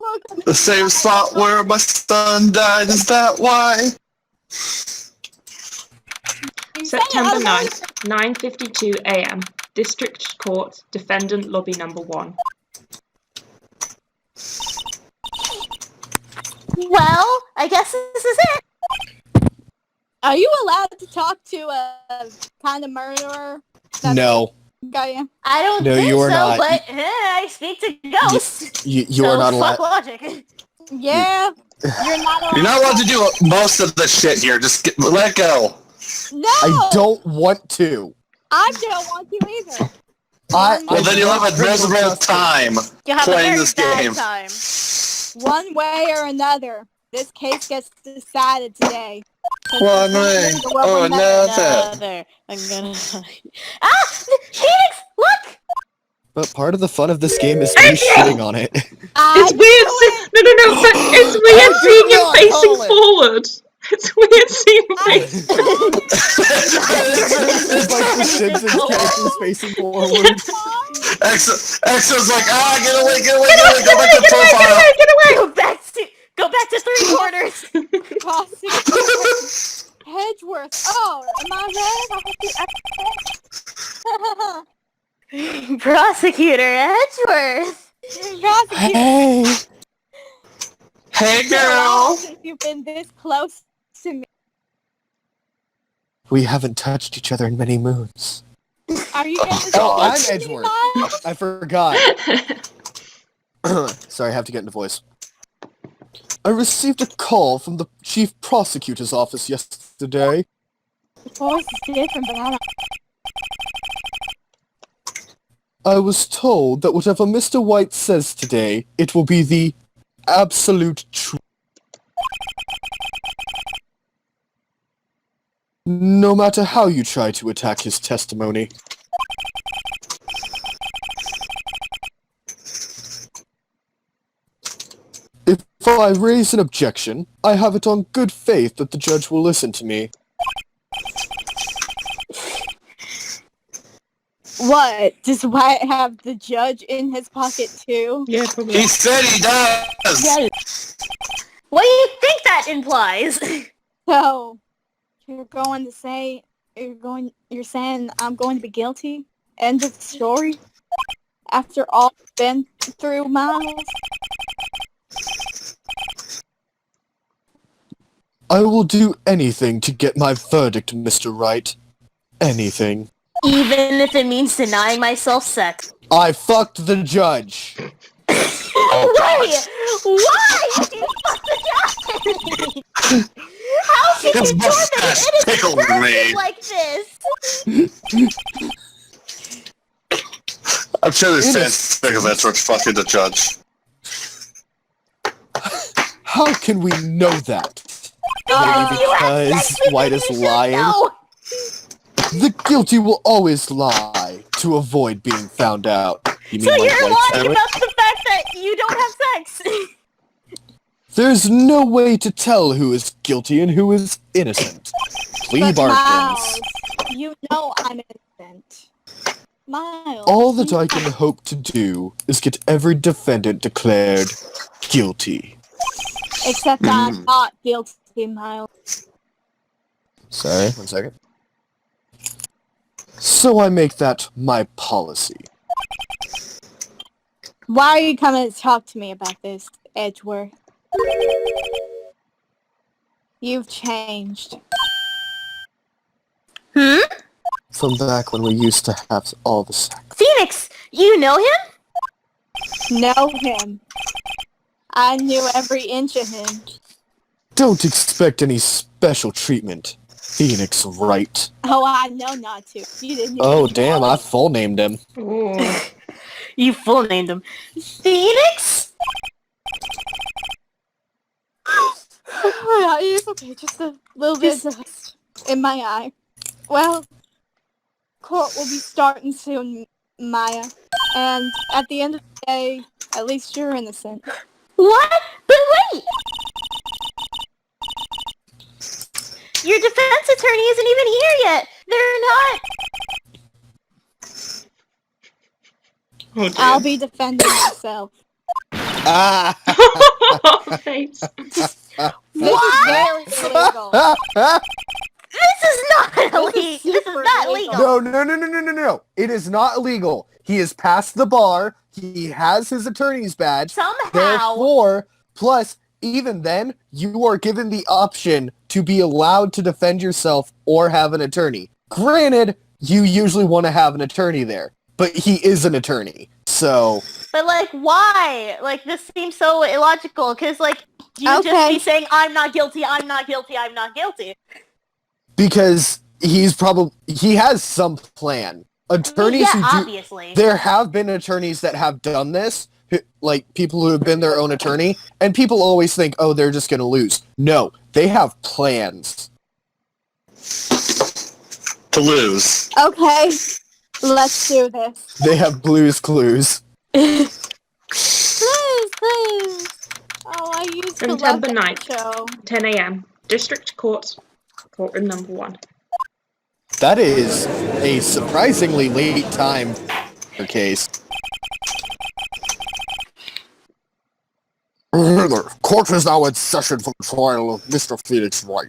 Look at The same spot where my son died. Is that why? September 9th, 9:52 a.m. District Court, Defendant Lobby Number 1. Well, I guess this is it. Are you allowed to talk to a kind of murderer? No. I am. I don't No, think you are so, not. but I speak to ghosts. You are not fuck allowed. logic. Yeah, you're not allowed. You're not allowed to do most of the shit here. Just let it go. No, I don't want to. I don't want to either. Well, then you'll have a miserable time You'll have a playing very this bad game. time. One way or another, this case gets decided today. One way or another. I'm gonna. Ah! Phoenix! Look! But part of the fun of this game is me shitting on it. It's weird. No, but it's weird seeing him not facing call it. forward. It's weird seeing him facing It's like the Simpsons characters facing forward. Exo's like, get away, go back to profile. Go back to 3/4. Prosecutor Edgeworth. Oh, am I right? Prosecutor Edgeworth. Prosecutor, Hey! Hey, girl. since you've been this close to me. We haven't touched each other in many moons. Are you going to Oh, I'm say Edgeworth. Miles? I forgot. Sorry, I have to get into voice. I received a call from the chief prosecutor's office yesterday. The voice is different, but I don't. I was told that whatever Mr. White says today, it will be the absolute truth. No matter how you try to attack his testimony. If I raise an objection, I have it on good faith that the judge will listen to me. What? Does Wyatt have the judge in his pocket too? Yeah, probably. He said he does. What do you think that implies? So, you're saying I'm going to be guilty? End of story? After all I've been through, Miles? I will do anything to get my verdict, Mr. Wright. Anything. Even if it means denying myself sex. I fucked the judge. Why? Why did you fuck the judge? How can His you mustache torment an tickled innocent me. person like this? I'm sure there's fans sick of Edgeworth fucking the judge. How can we know that? Because you have because sex with White him, is you should lying? know. The guilty will always lie to avoid being found out. You mean So like you're White's lying sandwich? about the fact that you don't have sex. There's no way to tell who is guilty and who is innocent. Plea But bargains. Miles, you know I'm innocent. Miles. All that I can hope to do is get every defendant declared guilty. Except I'm not guilty, Miles. Sorry, 1 second. So I make that my policy. Why are you coming to talk to me about this, Edgeworth? You've changed. From back when we used to have all the sex. Phoenix, you know him? Know him. I knew every inch of him. Don't expect any special treatment, Phoenix Wright. Oh, I know not to. You didn't Oh even damn, know. I full named him. Ooh. You full named him. Phoenix? Yeah, it's okay. Just a little bit of dust in my eye. Well, court will be starting soon, Maya. And at the end of the day, at least you're innocent. What? But wait! Your defense attorney isn't even here yet. They're not. Oh dear. I'll be defending myself. Ah! Face. This is very illegal. This is not illegal. This is super not illegal. legal. No. It is not illegal. He is past the bar. He has his attorney's badge. Somehow. Therefore, plus, even then, you are given the option to be allowed to defend yourself or have an attorney. Granted, you usually want to have an attorney there. But he is an attorney, so... But, like, why? Like, this seems so illogical, because, like, you just be saying, I'm not guilty, I'm not guilty, I'm not guilty. Because he has some plan. Attorneys who do... obviously. There have been attorneys that have done this, like, people who have been their own attorney, and people always think, oh, they're just gonna lose. No, they have plans. To lose. Okay, let's do this. They have Blue's Clues. Please. Oh, I used to love September that 9th, show. 10 a.m. District Court, courtroom number 1. That is a surprisingly late time for a case. Court is now in session for the trial of Mr. Phoenix Wright.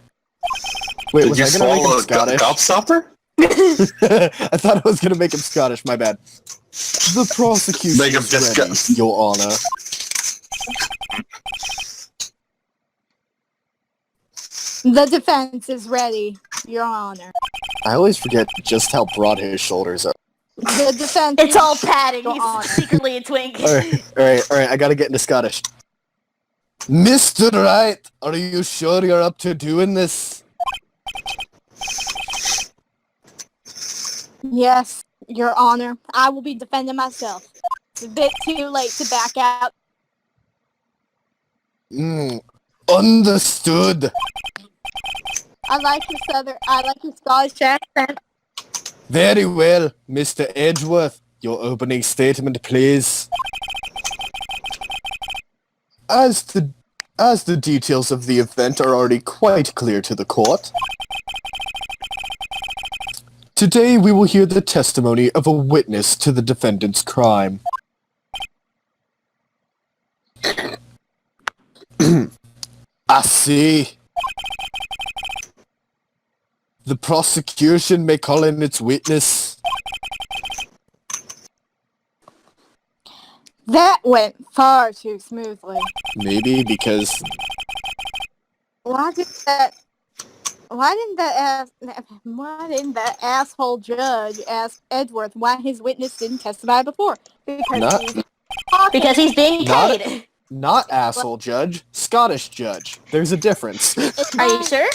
Wait, Did was you I gonna make swallow him a Scottish? gobstopper? I thought I was gonna make him Scottish, my bad. The prosecution Make him is ready, discuss. Your Honor. The defense is ready, Your Honor. I always forget just how broad his shoulders are. The defense It's all padding, Go he's on. secretly a twink. Alright, I gotta get into Scottish. Mr. Wright, are you sure you're up to doing this? Yes, Your Honor. I will be defending myself. It's a bit too late to back out. Understood. I like your Scottish accent. Very well, Mr. Edgeworth. Your opening statement, please. As the details of the event are already quite clear to the court, today we will hear the testimony of a witness to the defendant's crime. I see. The prosecution may call in its witness. That went far too smoothly. Maybe because... Why didn't that asshole judge ask Edgeworth why his witness didn't testify before? Because he's being Not- paid. Not asshole judge, Scottish judge. There's a difference. Are you sure?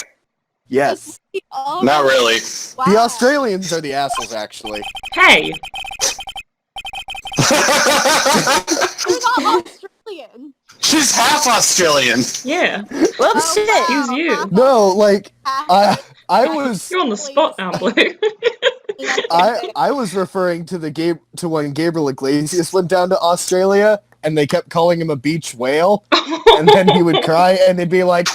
Yes. Not really. The Australians are the assholes, actually. Hey! You're not Australian. She's half Australian. Yeah, Whoops, shit. excuse you. No, like, I was... You're on the spot now, Blue. I was referring to to when Gabriel Iglesias went down to Australia, and they kept calling him a beach whale, and then he would cry, and they'd be like,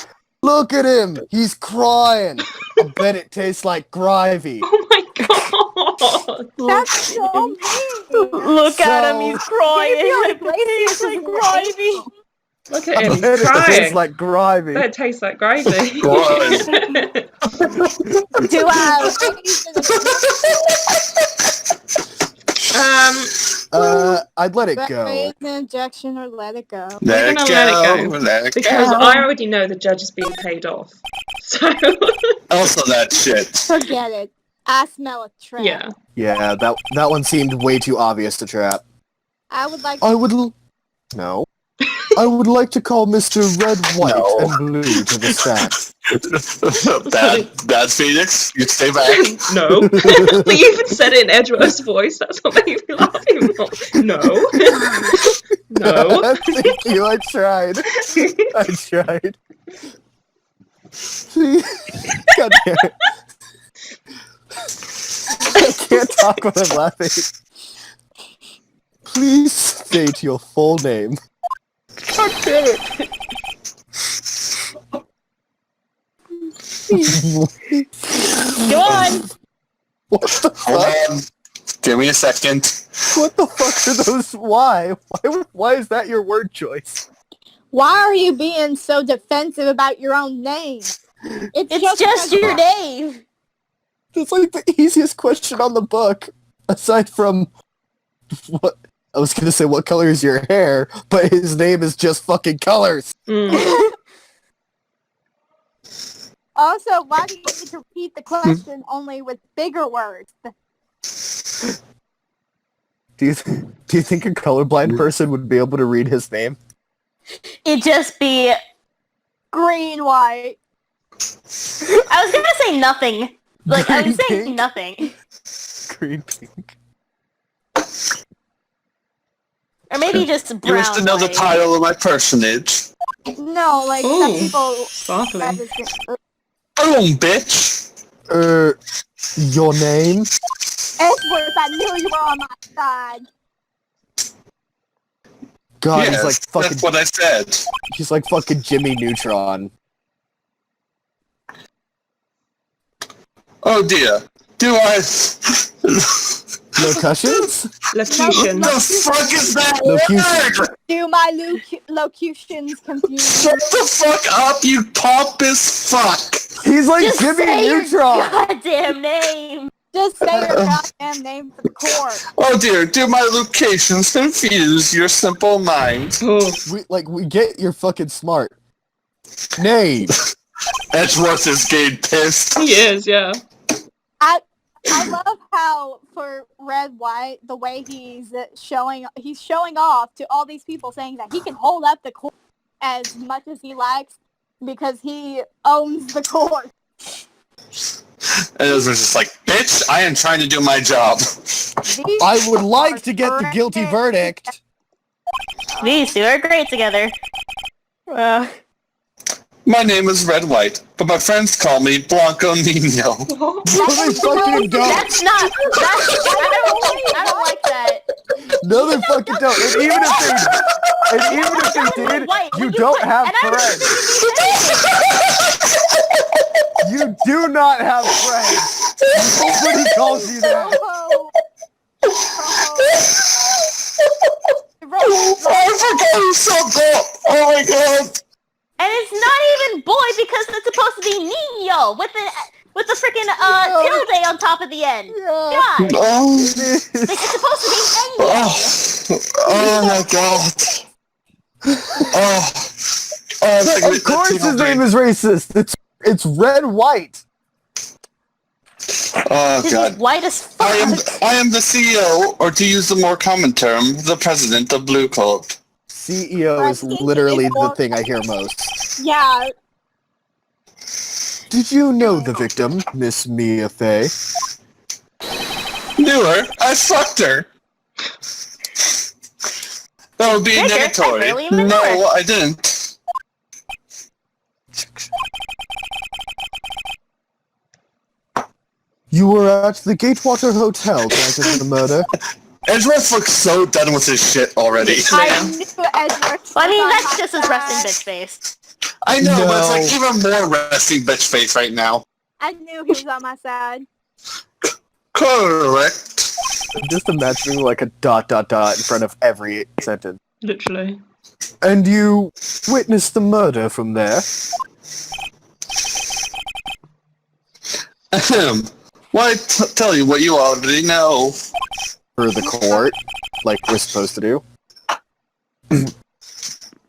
"Look at him, he's crying. I bet it tastes like gravy." Oh my god! That's so mean. Look at him, he's crying. Gabriel It tastes like gravy. Look at I him, he's bet it tastes crying. like gravy. That tastes like gravy. Do I? I'd let it go. Raise an injection or let it go. Let it gonna let it go. go. Let it Because go. I already know the judge is being paid off. So, Also that shit. Forget it. I smell a trap. yeah. Yeah, that one seemed way too obvious to trap. I would like. No. I would like to call Mr. Red, White, No. and Blue to the stand. Bad Phoenix, you stay back. No. We even said it in Edgeworth's voice. That's what made me laugh even more. No. No. Thank you, I tried. I tried. Please. God damn it. I can't talk when I'm laughing. Please state your full name. God damn it. Go on. What the Hold fuck? on. Give me a second. What the fuck are those? Why is that your word choice? Why are you being so defensive about your own name? It's just your name. It's like the easiest question on the book, aside from what I was gonna say. What color is your hair? But his name is just fucking colors. Mm. Also, why do you need to repeat the question only with bigger words? Do you think a colorblind person would be able to read his name? It'd just be... Green, white. I was gonna say nothing. Like, I was Green, saying pink. nothing. Green, pink. Or maybe just brown. You wish to know the white. title of my personage? No, like some Ooh, people. sparkling. Boom, bitch! Your name? Edgeworth, I knew you were on my side. God, Yes, he's like fucking. that's what I said. He's like fucking Jimmy Neutron. Oh dear. Do I... No cushions? Locution. the fuck is that Locution. word? Do my locutions confuse you? Shut the fuck up, you pompous fuck! He's like Just Jimmy say your Neutron. goddamn name. Just say your goddamn name for the court. Oh dear, do my locations confuse your simple mind? Oh, We get you're fucking smart. Name. Edgeworth is getting pissed. he is, yeah. I love how for Red White the way he's showing off to all these people saying that he can hold up the court as much as he likes because he owns the court. And Edgeworth's just like, bitch, I am trying to do my job. These I would like are to get the guilty great. verdict. These two are great together. My name is Red White, but my friends call me Blanco Nino. What? No, they fucking don't. That's not. I don't like that. No, they fucking don't. And even if they did, White, you when don't put- have and I was friends. You do not have friends. Nobody calls you that. I forgot he's so cool. Oh my god. And it's not even boy because it's supposed to be Nino with the freaking tilde on top of the end. God, Oh, like it's supposed to be Nino. oh my god. Oh, Of course his name is racist. It's Red White. Oh He's god. white as fuck. I am the CEO, or to use the more common term, the president of Blue Coat. CEO is literally the thing I hear most. Yeah, Did you know the victim, Miss Mia Fey? Knew her. I fucked her. That would be Did you? I negatory. barely even know No, her. I didn't. You were at the Gatewater Hotel night of the murder. Edgeworth looks so done with his shit already. I knew Edgeworth. Well, I mean, was on that's my just his resting side. bitch face. I know, but No. it's like even more resting bitch face right now. I knew he was on my side. Correct. I'm just imagining like a ... in front of every sentence. Literally. And you witnessed the murder from there? Ahem. Why tell you what you already know? For the court, like we're supposed to do.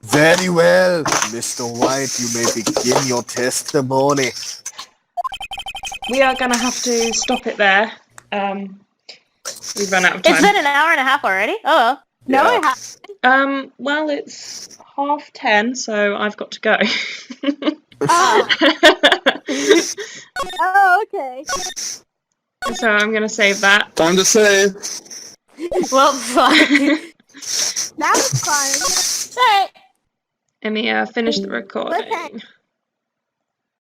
Very well, Mr. White, you may begin your testimony. We are gonna have to stop it there. We've run out of It's time. been an hour and a half already. Oh, well. No, Yeah. it hasn't. Well, it's 10:30, so I've got to go. Oh, oh, okay. So I'm gonna save that. Time to say. Well, fuck. That was fun. Alright. Let me finish the recording. Okay.